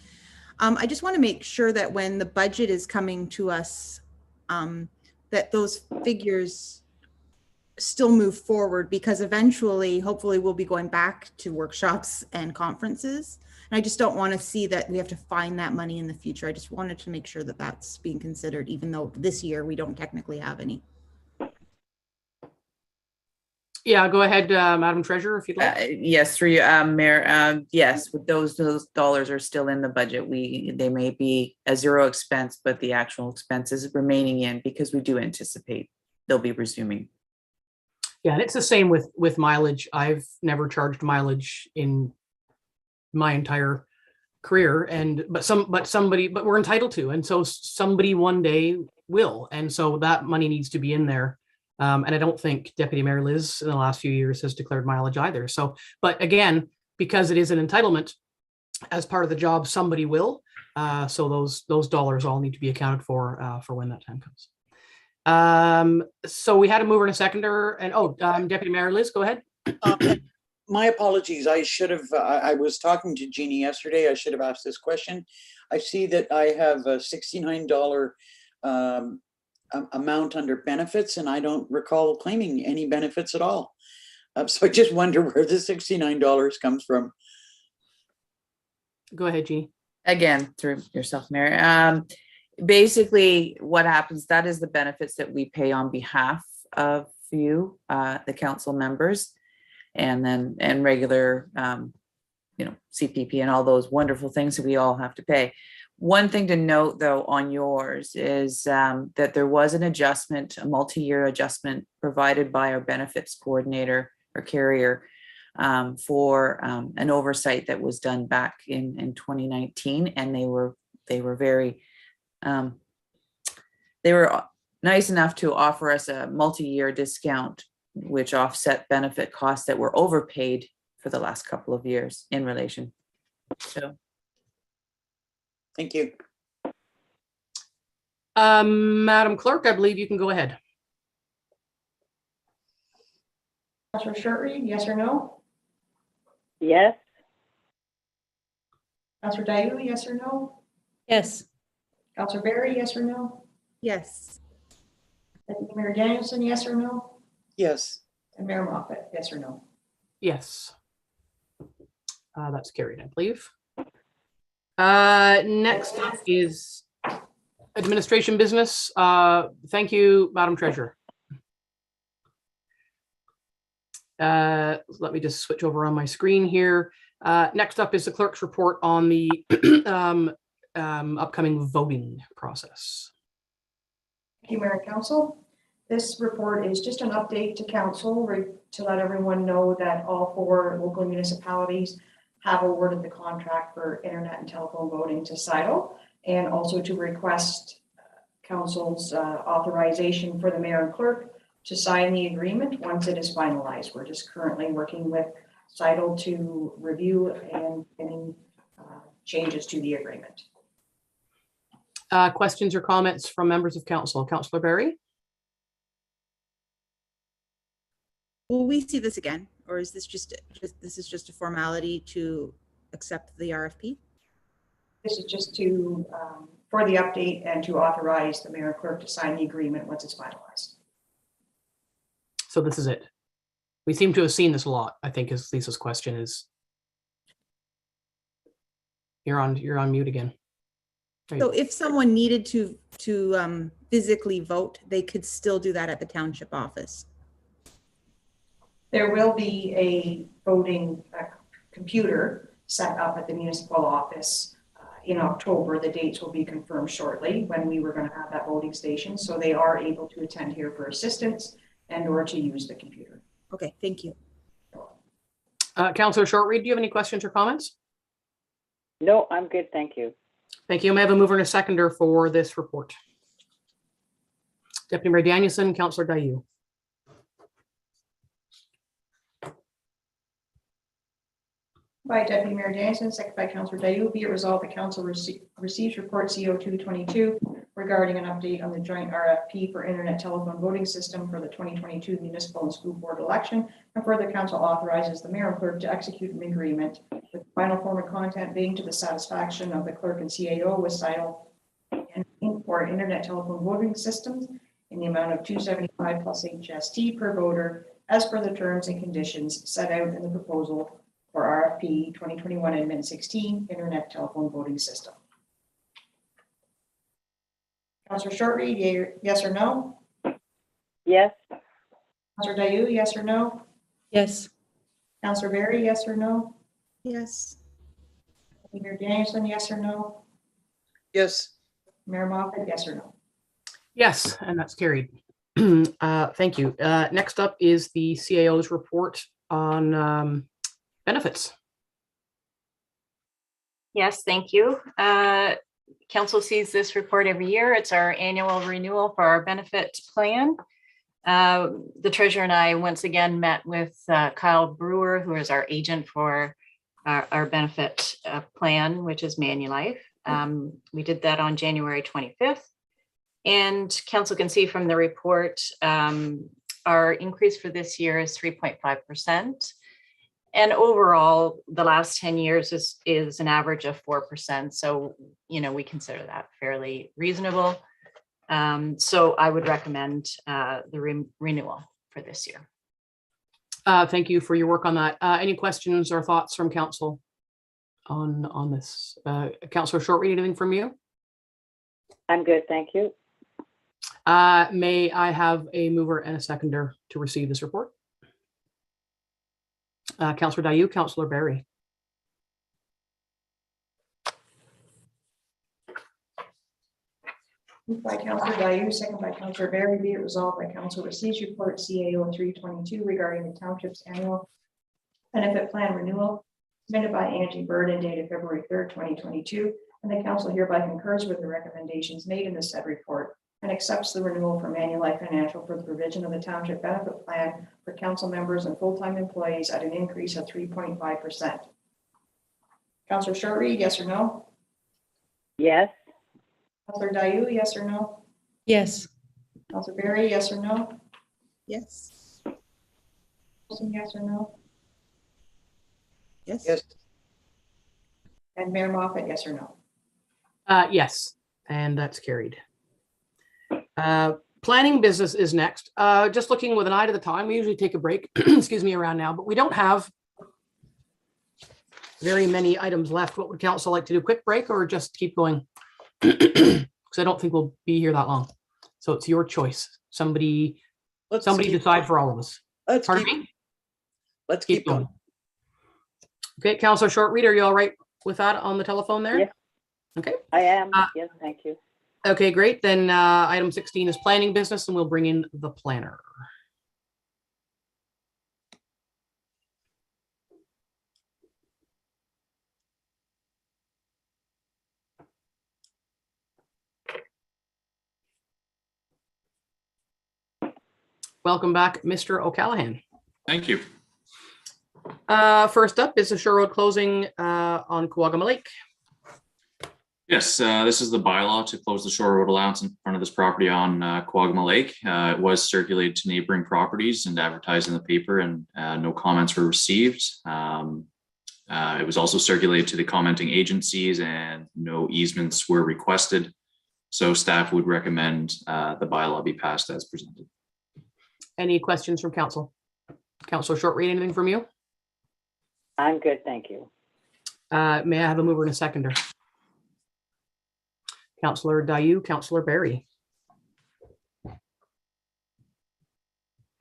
I just want to make sure that when the budget is coming to us, that those figures still move forward, because eventually, hopefully we'll be going back to workshops and conferences. And I just don't want to see that we have to find that money in the future. I just wanted to make sure that that's being considered, even though this year we don't technically have any. Yeah, go ahead, Madam Treasurer, if you'd like. Yes, through you, Mayor. Yes, with those dollars are still in the budget. They may be a zero expense, but the actual expenses remaining in because we do anticipate they'll be resuming. Yeah, and it's the same with mileage. I've never charged mileage in my entire career, but we're entitled to, and so somebody one day will, and so that money needs to be in there. And I don't think Deputy Mayor Liz in the last few years has declared mileage either. So, but again, because it is an entitlement as part of the job, somebody will. So those dollars all need to be accounted for when that time comes. So we had a mover and a seconder, and Deputy Mayor Liz, go ahead. My apologies. I should have, I was talking to Jeannie yesterday. I should have asked this question. I see that I have a $69 amount under benefits, and I don't recall claiming any benefits at all. So I just wonder where the $69 comes from. Go ahead, Jeannie. Again, through yourself, Mayor. Basically, what happens, that is the benefits that we pay on behalf of you, the council members, and regular, CPP and all those wonderful things that we all have to pay. One thing to note, though, on yours is that there was an adjustment, a multi-year adjustment provided by our benefits coordinator or carrier for an oversight that was done back in 2019, and they were very nice enough to offer us a multi-year discount, which offset benefit costs that were overpaid for the last couple of years in relation. So, Thank you. Madam Clerk, I believe you can go ahead. Councillor Shortreed, yes or no? Yes. Councillor Dayu, yes or no? Yes. Councillor Berry, yes or no? Yes. Deputy Mayor Danielson, yes or no? Yes. And Mayor Moffat, yes or no? Yes. That's carried, I believe. Next up is administration business. Thank you, Madam Treasurer. Let me just switch over on my screen here. Next up is the clerk's report on the upcoming voting process. Thank you, Mayor and Council. This report is just an update to Council to let everyone know that all 4 local municipalities have awarded the contract for internet and telephone voting to CITO, and also to request Council's authorization for the mayor and clerk to sign the agreement once it is finalized. We're just currently working with CITO to review and any changes to the agreement. Questions or comments from members of council? Councillor Berry? Will we see this again, or is this just a formality to accept the RFP? This is just to, for the update and to authorize the mayor and clerk to sign the agreement once it's finalized. So this is it. We seem to have seen this a lot, I think, is Lisa's question is. You're on mute again. So if someone needed to physically vote, they could still do that at the township office. There will be a voting computer set up at the municipal office in October. The dates will be confirmed shortly when we were going to have that voting station. So they are able to attend here for assistance and or to use the computer. Okay, thank you. Councillor Shortreed, do you have any questions or comments? No, I'm good. Thank you. Thank you. May I have a mover and a seconder for this report? Deputy Mayor Danielson, Councillor Dayu. By Deputy Mayor Danielson, second by Councillor Dayu, be it resolved the council receives report CO 222 regarding an update on the joint RFP for internet telephone voting system for the 2022 municipal and school board election, and further council authorizes the mayor and clerk to execute an agreement with the final form of content being to the satisfaction of the clerk and CAO with CITO and for internet telephone voting systems in the amount of $275 plus HST per voter as per the terms and conditions set out in the proposal for RFP 2021 Amendment 16 Internet Telephone Voting System. Councillor Shortreed, yes or no? Yes. Councillor Dayu, yes or no? Yes. Councillor Berry, yes or no? Yes. Mayor Danielson, yes or no? Yes. Mayor Moffat, yes or no? Yes, and that's carried. Thank you. Next up is the CAO's report on benefits. Yes, thank you. Council sees this report every year. It's our annual renewal for our benefit plan. The treasurer and I once again met with Kyle Brewer, who is our agent for our benefit plan, which is Manulife. We did that on January 25th. And council can see from the report, our increase for this year is 3.5%. And overall, the last 10 years is an average of 4%. So, we consider that fairly reasonable. So I would recommend the renewal for this year. Thank you for your work on that. Any questions or thoughts from council on this? Councillor Shortreed, anything from you? I'm good. Thank you. May I have a mover and a seconder to receive this report? Councillor Dayu, Councillor Berry. Moved by Councillor Dayu, second by Councillor Berry, be it resolved by council receives report CAO 322 regarding the township's annual benefit plan renewal submitted by Angie Bird and dated February 3rd, 2022, and the council hereby concurs with the recommendations made in the said report and accepts the renewal from Manulife Financial for the provision of the township benefit plan for council members and full-time employees at an increase of 3.5%. Councillor Shortreed, yes or no? Yes. Councillor Dayu, yes or no? Yes. Councillor Berry, yes or no? Yes. Wilson, yes or no? Yes. Yes. And Mayor Moffat, yes or no? Yes, and that's carried. Planning business is next. Just looking with an eye to the time, we usually take a break, excuse me, around now, but we don't have very many items left. What would council like to do? Quick break or just keep going? Because I don't think we'll be here that long. So it's your choice. Somebody decide for all of us. Let's Pardon keep, me? let's keep going. Okay, Councillor Shortreed, are you all right with that on the telephone there? Yes. Okay. I am. Yes, thank you. Okay, great. Then item 16 is planning business, and we'll bring in the planner. Welcome back, Mr. O'Callaghan. Thank you. First up is the Shore Road closing on Kawagama Lake. Yes, this is the bylaw to close the shore road allowance in front of this property on Kawagama Lake. It was circulated to neighboring properties and advertised in the paper, and no comments were received. It was also circulated to the commenting agencies, and no easements were requested. So staff would recommend the bylaw be passed as presented. Any questions from council? Councillor Shortreed, anything from you? I'm good, thank you. May I have a mover and a seconder? Councillor Dayu, Councillor Berry.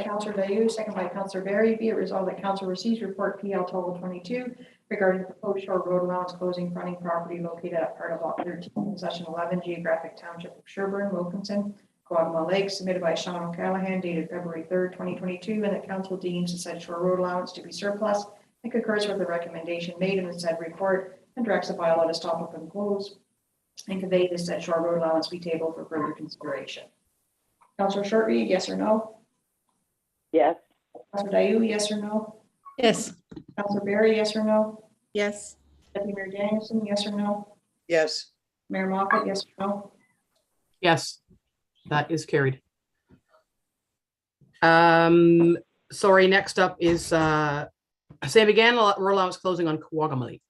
Councillor Dayu, second by Councillor Berry. Be it resolved that council receives report PL 1222 regarding proposed shore road allowance closing fronting property located at part of lot 13, concession 11, geographic township of Sherburne, Wilkinson, Kawagama Lake, submitted by Sean O'Callaghan, dated February 3rd, 2022, and that council deems the said shore road allowance to be surplus and concurs with the recommendation made in the said report and directs the bylaw to stop up and close and convey this said shore road allowance be tabled for further consideration. Councillor Shortreed, yes or no? Yes. Councillor Dayu, yes or no? Yes. Councillor Berry, yes or no? Yes. Deputy Mayor Danielson, yes or no? Yes. Mayor Moffat, yes or no? Yes, that is carried. Sorry, next up is same again, road allowance closing on Kawagama Lake.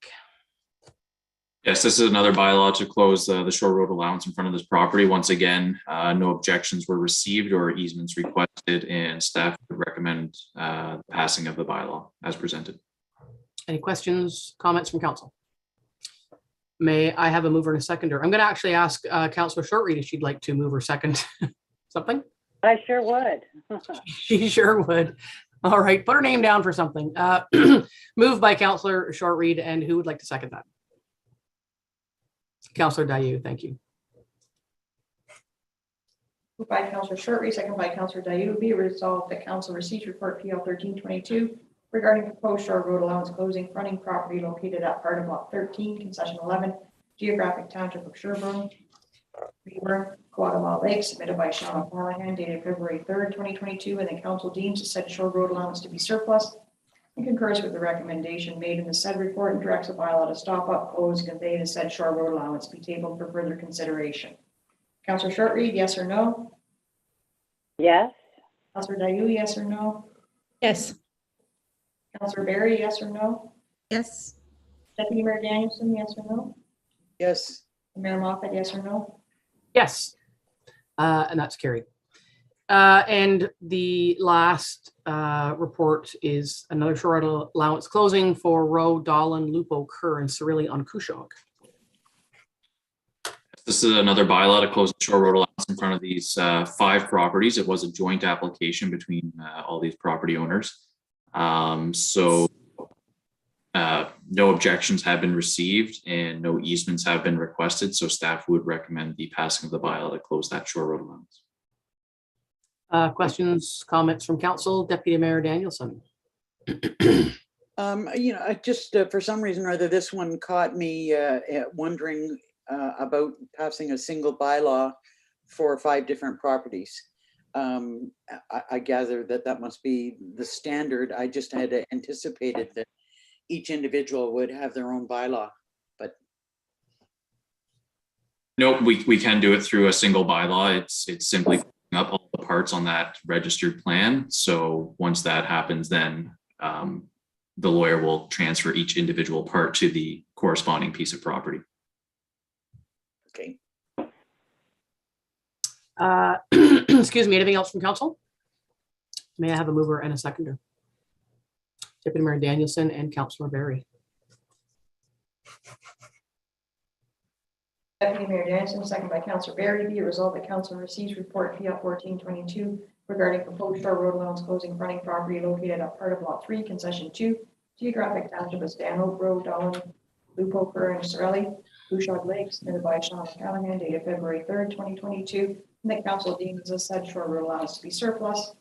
Yes, this is another bylaw to close the shore road allowance in front of this property. Once again, no objections were received or easements requested, and staff would recommend passing of the bylaw as presented. Any questions, comments from council? May I have a mover and a seconder? I'm going to actually ask Councillor Shortreed if she'd like to move or second something. I sure would. She sure would. All right, put her name down for something. Moved by Councillor Shortreed, and who would like to second that? Councillor Dayu, thank you. Moved by Councillor Shortreed, second by Councillor Dayu. Be it resolved that council receives report PL 1322 regarding proposed shore road allowance closing fronting property located at part of lot 13, concession 11, geographic township of Sherburne, Kawagama Lake, submitted by Sean O'Callaghan, dated February 3rd, 2022, and the council deems the said shore road allowance to be surplus and concurs with the recommendation made in the said report and directs a bylaw to stop up, close, and convey the said shore road allowance be tabled for further consideration. Councillor Shortreed, yes or no? Yes. Councillor Dayu, yes or no? Yes. Councillor Berry, yes or no? Yes. Deputy Mayor Danielson, yes or no? Yes. Mayor Moffat, yes or no? Yes, and that's carried. And the last report is another shore road allowance closing for Roe, Dahlin, Lupo, Kerr, and Cirilli on Cushog. This is another bylaw to close the shore road allowance in front of these 5 properties. It was a joint application between all these property owners. No objections have been received and no easements have been requested. So staff would recommend the passing of the bylaw to close that shore road allowance. Questions, comments from council? Deputy Mayor Danielson. I just, for some reason or other, this one caught me wondering about passing a single bylaw 4 or 5 different properties. I gather that that must be the standard. I just had anticipated that each individual would have their own bylaw, but. Nope, we can do it through a single bylaw. It's simply putting up all the parts on that registered plan. So once that happens, then the lawyer will transfer each individual part to the corresponding piece of property. Okay. Excuse me, anything else from council? May I have a mover and a seconder? Deputy Mayor Danielson and Councillor Barry. Deputy Mayor Danielson, second by Councillor Barry. Be it resolved that council receives report PL 1422 regarding proposed shore road allowance closing fronting property located at part of Lot 3, Concession 2, geographic township of Stanhope Road, Dolan, Lupo, Kerr, and Sorelli, Bouchard Lakes, submitted by Sean Callahan, dated February 3rd, 2022. And the council deems the said shore road allowance to be surplus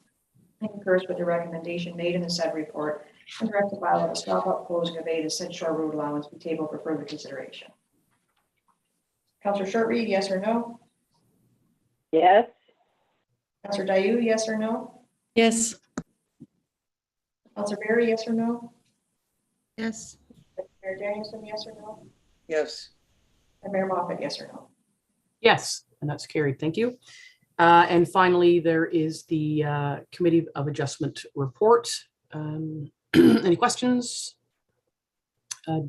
and concurs with the recommendation made in the said report and direct the bylaw to stop up closing of the said shore road allowance be tabled for further consideration. Councillor Shortreed, yes or no? Yes. Councillor Dayu, yes or no? Yes. Councillor Barry, yes or no? Yes. Mayor Danielson, yes or no? Yes. And Mayor Moffat, yes or no? Yes, and that's carried. Thank you. And finally, there is the Committee of Adjustment report. Any questions?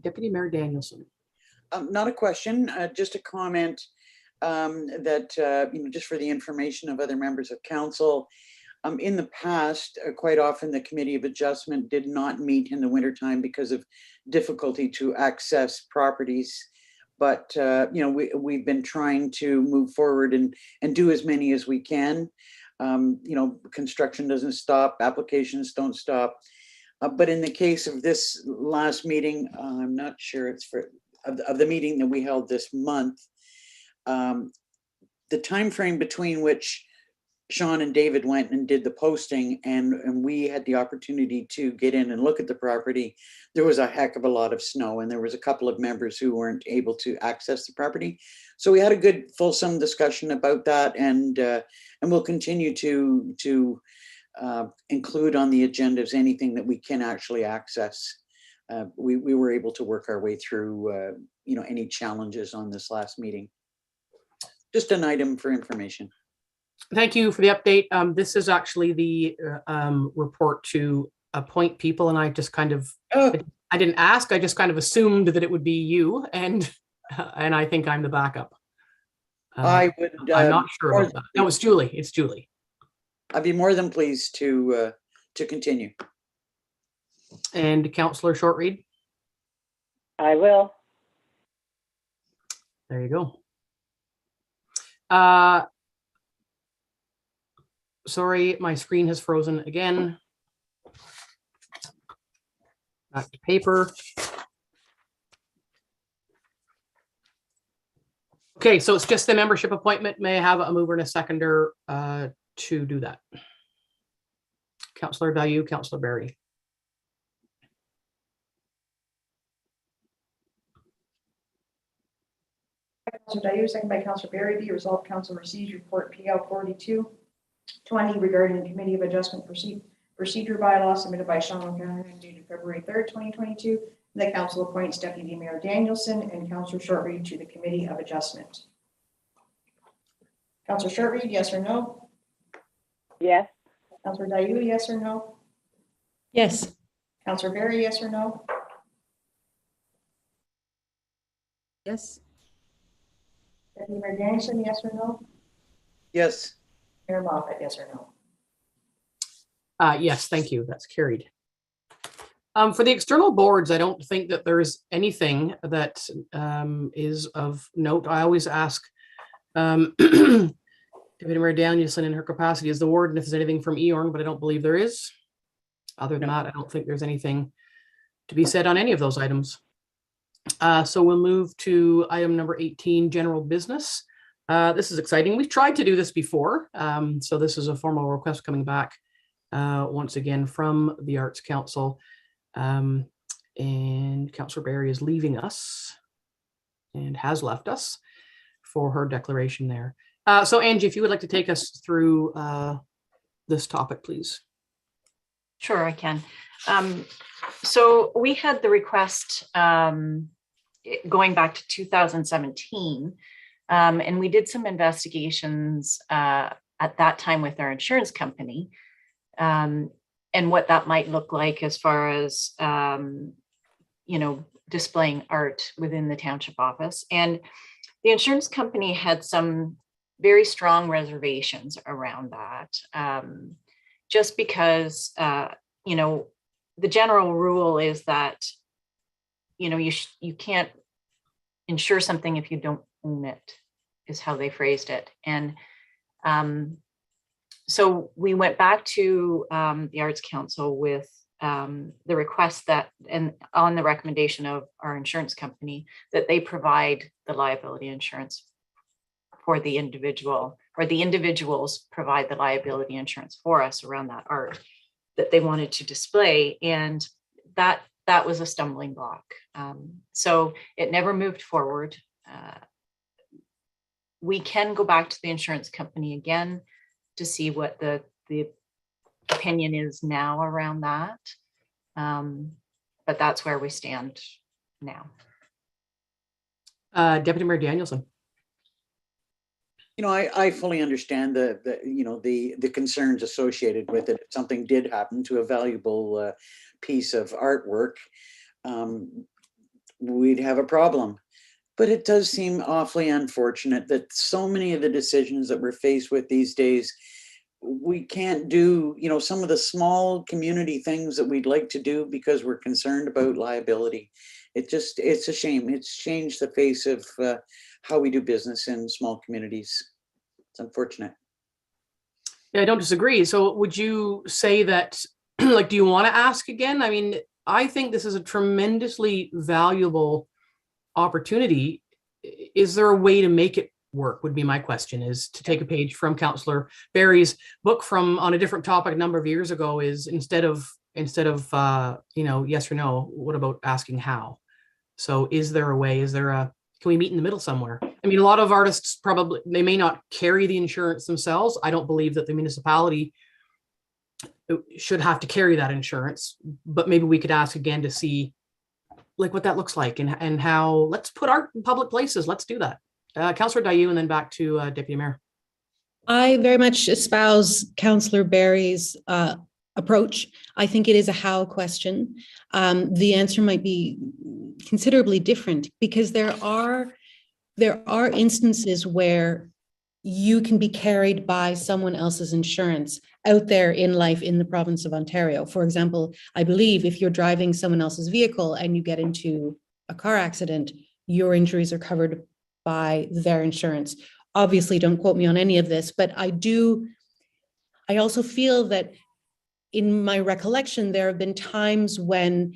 Deputy Mayor Danielson. Not a question, just a comment that, just for the information of other members of council. In the past, quite often the Committee of Adjustment did not meet in the wintertime because of difficulty to access properties. But, we've been trying to move forward and do as many as we can. Construction doesn't stop, applications don't stop. But in the case of this last meeting, I'm not sure it's of the meeting that we held this month, the time frame between which Sean and David went and did the posting and we had the opportunity to get in and look at the property, there was a heck of a lot of snow and there was a couple of members who weren't able to access the property. So we had a good fulsome discussion about that, and we'll continue to include on the agendas anything that we can actually access. We were able to work our way through any challenges on this last meeting. Just an item for information. Thank you for the update. This is actually the report to appoint people, and I just kind of, I didn't ask, I just kind of assumed that it would be you, and I think I'm the backup. I would. I'm not sure about that. No, it's Julie. It's Julie. I'd be more than pleased to continue. And Councillor Shortreed. I will. There you go. Sorry, my screen has frozen again. Back to paper. Okay, so it's just the membership appointment. May I have a mover and a seconder to do that? Councillor Dayu, Councillor Barry. Councillor Dayu, second by Councillor Barry. Be resolved, council receives report PL 4220 regarding the Committee of Adjustment Procedure bylaw submitted by Sean Callahan, dated February 3rd, 2022. The council appoints Deputy Mayor Danielson and Councillor Shortreed to the Committee of Adjustment. Councillor Shortreed, yes or no? Yes. Councillor Dayu, yes or no? Yes. Councillor Barry, yes or no? Yes. Deputy Mayor Danielson, yes or no? Yes. Mayor Moffat, yes or no? Yes, thank you. That's carried. For the external boards, I don't think that there is anything that is of note. I always ask Deputy Mayor Danielson in her capacity as the warden if there's anything from EORN, but I don't believe there is. Other than that, I don't think there's anything to be said on any of those items. So we'll move to item number 18, general business. This is exciting. We've tried to do this before. So this is a formal request coming back once again from the Arts Council. And Councillor Barry is leaving us and has left us for her declaration there. So Angie, if you would like to take us through this topic, please. Sure, I can. So we had the request going back to 2017, and we did some investigations at that time with our insurance company, and what that might look like as far as displaying art within the township office. And the insurance company had some very strong reservations around that, just because the general rule is that you can't insure something if you don't own it, is how they phrased it. And so we went back to the Arts Council with the request that, and on the recommendation of our insurance company, that they provide the liability insurance for the individual, or the individuals provide the liability insurance for us around that art that they wanted to display. And that was a stumbling block. So it never moved forward. We can go back to the insurance company again to see what the opinion is now around that. But that's where we stand now. Deputy Mayor Danielson. I fully understand the concerns associated with it. If something did happen to a valuable piece of artwork, we'd have a problem. But it does seem awfully unfortunate that so many of the decisions that we're faced with these days, we can't do, some of the small community things that we'd like to do because we're concerned about liability. It's a shame. It's changed the face of how we do business in small communities. It's unfortunate. Yeah, I don't disagree. So would you say that, do you want to ask again? I mean, I think this is a tremendously valuable opportunity. Is there a way to make it work, would be my question, is to take a page from Councillor Barry's book from on a different topic a number of years ago, is instead of yes or no, what about asking how? So is there a way, can we meet in the middle somewhere? I mean, a lot of artists probably, they may not carry the insurance themselves. I don't believe that the municipality should have to carry that insurance, but maybe we could ask again to see what that looks like and how. Let's put art in public places. Let's do that. Councillor Dayu, and then back to Deputy Mayor. I very much espouse Councillor Barry's approach. I think it is a how question. The answer might be considerably different because there are instances where you can be carried by someone else's insurance out there in life in the province of Ontario. For example, I believe if you're driving someone else's vehicle and you get into a car accident, your injuries are covered by their insurance. Obviously, don't quote me on any of this, but I also feel that in my recollection, there have been times when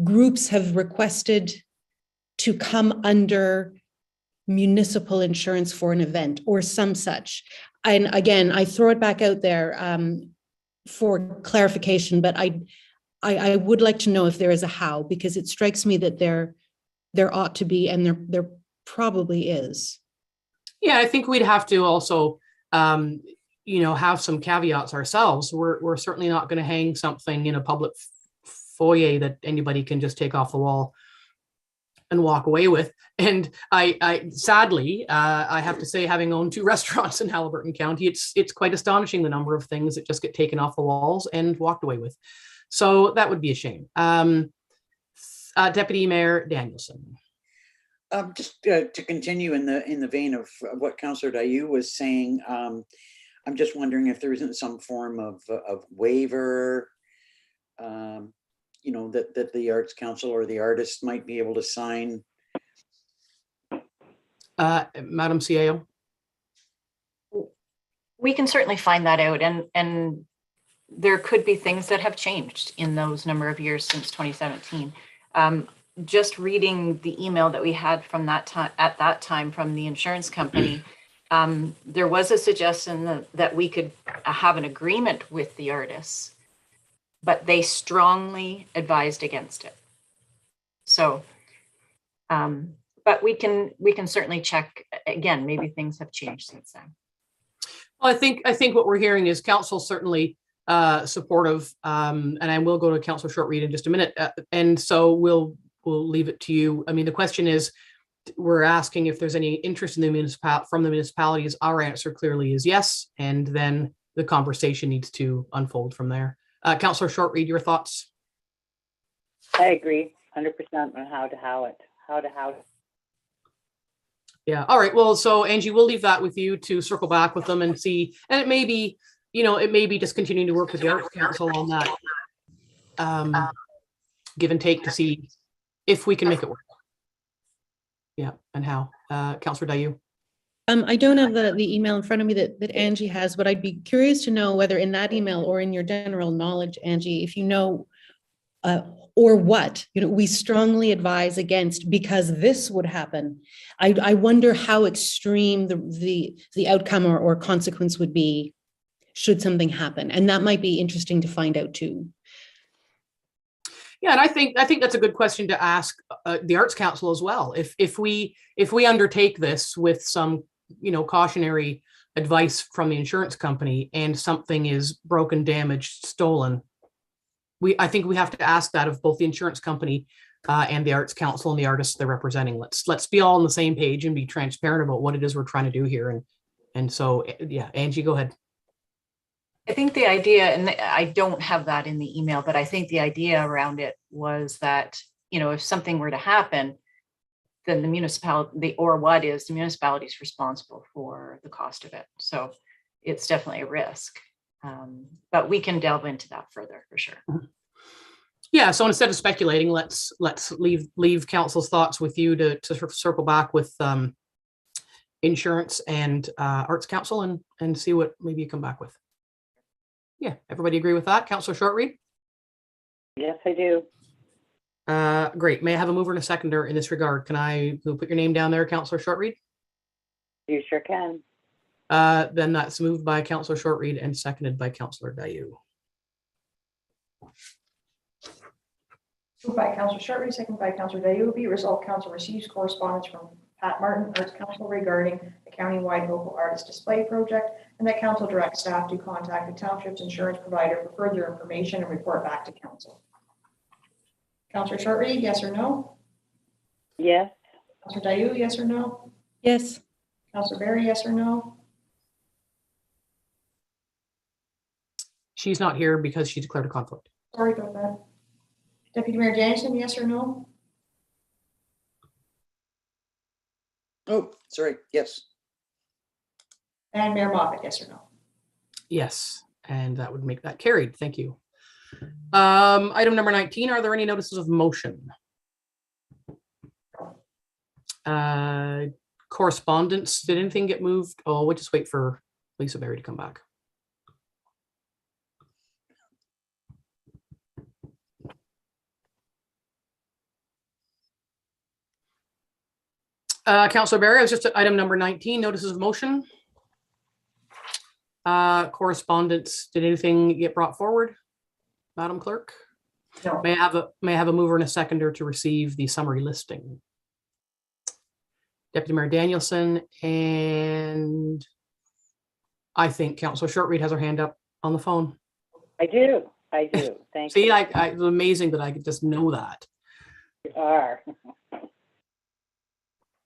groups have requested to come under municipal insurance for an event or some such. And again, I throw it back out there for clarification, but I would like to know if there is a how, because it strikes me that there ought to be, and there probably is. Yeah, I think we'd have to also, have some caveats ourselves. We're certainly not going to hang something in a public foyer that anybody can just take off the wall and walk away with. And I sadly, I have to say, having owned 2 restaurants in Haliburton County, it's quite astonishing the number of things that just get taken off the walls and walked away with. So that would be a shame. Deputy Mayor Danielson. Just to continue in the vein of what Councillor Dayu was saying, I'm just wondering if there isn't some form of waiver, that the Arts Council or the artist might be able to sign. Madam CAO. We can certainly find that out, and there could be things that have changed in those number of years since 2017. Just reading the email that we had from that time, at that time, from the insurance company, there was a suggestion that we could have an agreement with the artists, but they strongly advised against it. So, but But we can certainly check again, maybe things have changed since then. Well, I think what we're hearing is council certainly supportive, and I will go to Councillor Shortreed in just a minute. And so we'll leave it to you. I mean, the question is, we're asking if there's any interest in the from the municipalities. Our answer clearly is yes, and then the conversation needs to unfold from there. Councillor Shortreed, your thoughts? I agree 100% on how it. Yeah. All right. Well, so Angie, we'll leave that with you to circle back with them and see. And it may be, it may be just continuing to work with the Arts Council on that give and take to see if we can make it work. Yeah, and how. Councillor Dayu. I don't have the email in front of me that Angie has, but I'd be curious to know whether in that email or in your general knowledge, Angie, if you know, or what, we strongly advise against because this would happen. I wonder how extreme the outcome or consequence would be should something happen. And that might be interesting to find out too. Yeah, and I think that's a good question to ask the Arts Council as well. If we undertake this with some cautionary advice from the insurance company and something is broken, damaged, stolen, I think we have to ask that of both the insurance company and the Arts Council and the artists they're representing. Let's be all on the same page and be transparent about what it is we're trying to do here. And so yeah, Angie, go ahead. I think the idea, and I don't have that in the email, but I think the idea around it was that, if something were to happen, then the municipality, the municipality is responsible for the cost of it. So it's definitely a risk. But we can delve into that further for sure. Yeah. So instead of speculating, let's leave council's thoughts with you to sort of circle back with insurance and Arts Council and see what maybe you come back with. Yeah, everybody agree with that? Councillor Shortreed? Yes, I do. Great. May I have a mover and a seconder in this regard? Can I put your name down there, Councillor Shortreed? You sure can. Then that's moved by Councillor Shortreed and seconded by Councillor Dayu. Moved by Councillor Shortreed, seconded by Councillor Dayu. Be it resolved, council receives correspondence from Pat Martin, Arts Council, regarding the countywide local artist display project, and that council directs staff to contact the township's insurance provider for further information and report back to council. Councillor Shortreed, yes or no? Yes. Councillor Dayu, yes or no? Yes. Councillor Berry, yes or no? She's not here because she declared a conflict. Sorry about that. Deputy Mayor Dennison, yes or no? Oh, sorry. Yes. And Mayor Moffat, yes or no? Yes, and that would make that carried. Thank you. Item number 19, are there any notices of motion? Correspondence, did anything get moved? Oh, we'll just wait for Lisa Berry to come back. Councillor Berry, I was just at item number 19, notices of motion. Correspondence, did anything get brought forward, Madam Clerk? No. May I have a mover and a seconder to receive the summary listing? Deputy Mayor Danielson, and I think Councillor Shortreed has her hand up on the phone. I do. Thank See, you. it's amazing that I could just know that. You are.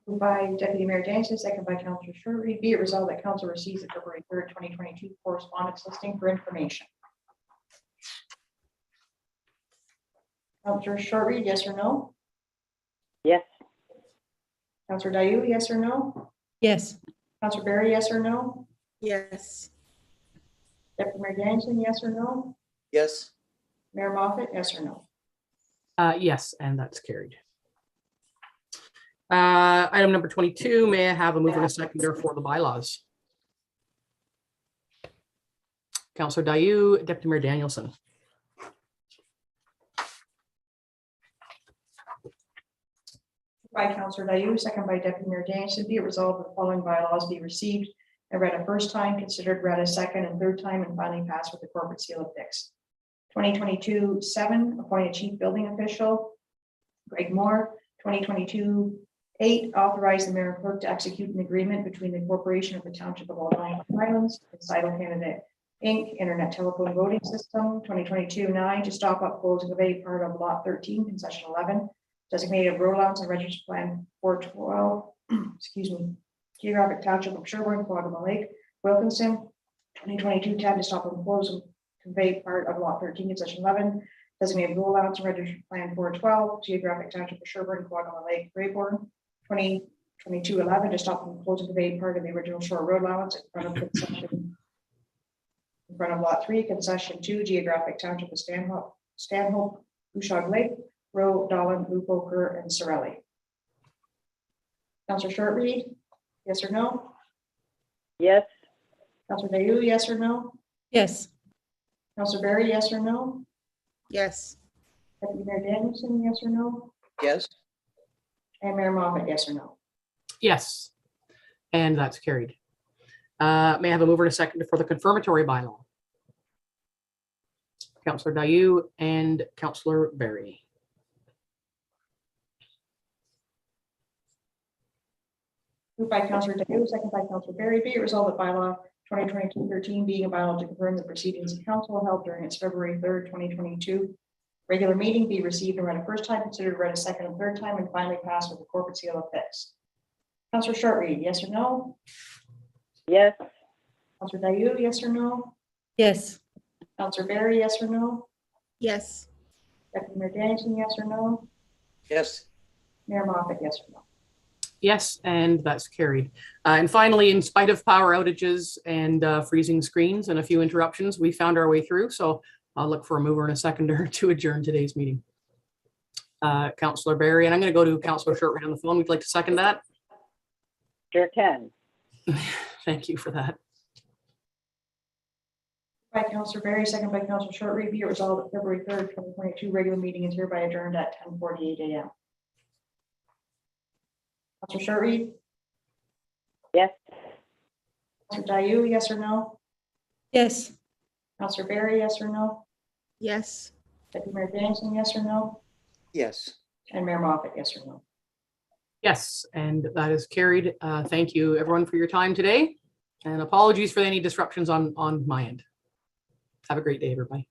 Moved by Deputy Mayor Dennison, second by Councillor Shortreed. Be it resolved that council receives the February 3rd, 2022 correspondence listing for information. Councillor Shortreed, yes or no? Yes. Councillor Dayu, yes or no? Yes. Councillor Berry, yes or no? Yes. Deputy Mayor Dennison, yes or no? Yes. Mayor Moffat, yes or no? Yes, and that's carried. Item number 22, may I have a mover and a seconder for the bylaws? Councillor Dayu, Deputy Mayor Danielson. By Councillor Dayu, second by Deputy Mayor Dennison. Be it resolved that the following bylaws be received and read a first time, considered read a second and third time, and finally passed with the corporate seal affixed. 2022-7, appoint a chief building official, Greg Moore. 2022-8, 8, authorize the mayor and clerk to execute an agreement between the corporation of the Township of Algonquin Highlands and Sidle Canada Inc., Internet Telephone Voting System, 2022-9, to stop up closing of a part of Lot 13, Concession 11, designated road allowance and registered plan 412, excuse me, geographic township of Sherburne, Quagga Lake, Wilkinson, 2022-10, to stop and close and convey part of Lot 13, Concession 11, designated road allowance and registered plan 412, geographic township of Sherburne, Quagga Lake, Rayborn, 2022-11, to stop and close and convey part of the original shore road allowance in front of concession. In front of Lot 3, Concession 2, geographic township of Stanhope, Ushog Lake, Roe, Dolan, Lupoker, and Sorelli. Councillor Shortreed, yes or no? Yes. Councillor Dayu, yes or no? Yes. Councillor Berry, yes or no? Yes. Deputy Mayor Danielson, yes or no? Yes. And Mayor Moffat, yes or no? Yes, and that's carried. May I have a mover and a second for the confirmatory bylaw? Councillor Dayu and Councillor Berry. Moved by Councillor Dayu, second by Councillor Berry. Be it resolved that bylaw 2022-13 being a bylaw to confirm the proceedings of council held during its February 3rd, 2022 regular meeting be received and read a first time, considered read a second and third time, and finally passed with the corporate seal affixed. Councillor Shortreed, yes or no? Yes. Councillor Dayu, yes or no? Yes. Councillor Berry, yes or no? Yes. Deputy Mayor Danielson, yes or no? Yes. Mayor Moffat, yes or no? Yes, and that's carried. And finally, in spite of power outages and freezing screens and a few interruptions, we found our way through. So I'll look for a mover and a seconder to adjourn today's meeting. Councillor Berry, and I'm going to go to Councillor Shortreed on the phone. Would you like to second that? Sure can. Thank you for that. By Councillor Berry, second by Councillor Shortreed. Be it resolved that February 3rd, 2022 regular meeting is hereby adjourned at 10:48 a.m. Councillor Shortreed, Yes. Councillor Dayu, yes or no? Yes. Councillor Berry, yes or no? Yes. Deputy Mayor Danielson, yes or no? Yes. And Mayor Moffat, yes or no? Yes, and that is carried. Thank you everyone for your time today, and apologies for any disruptions on my end. Have a great day, everybody.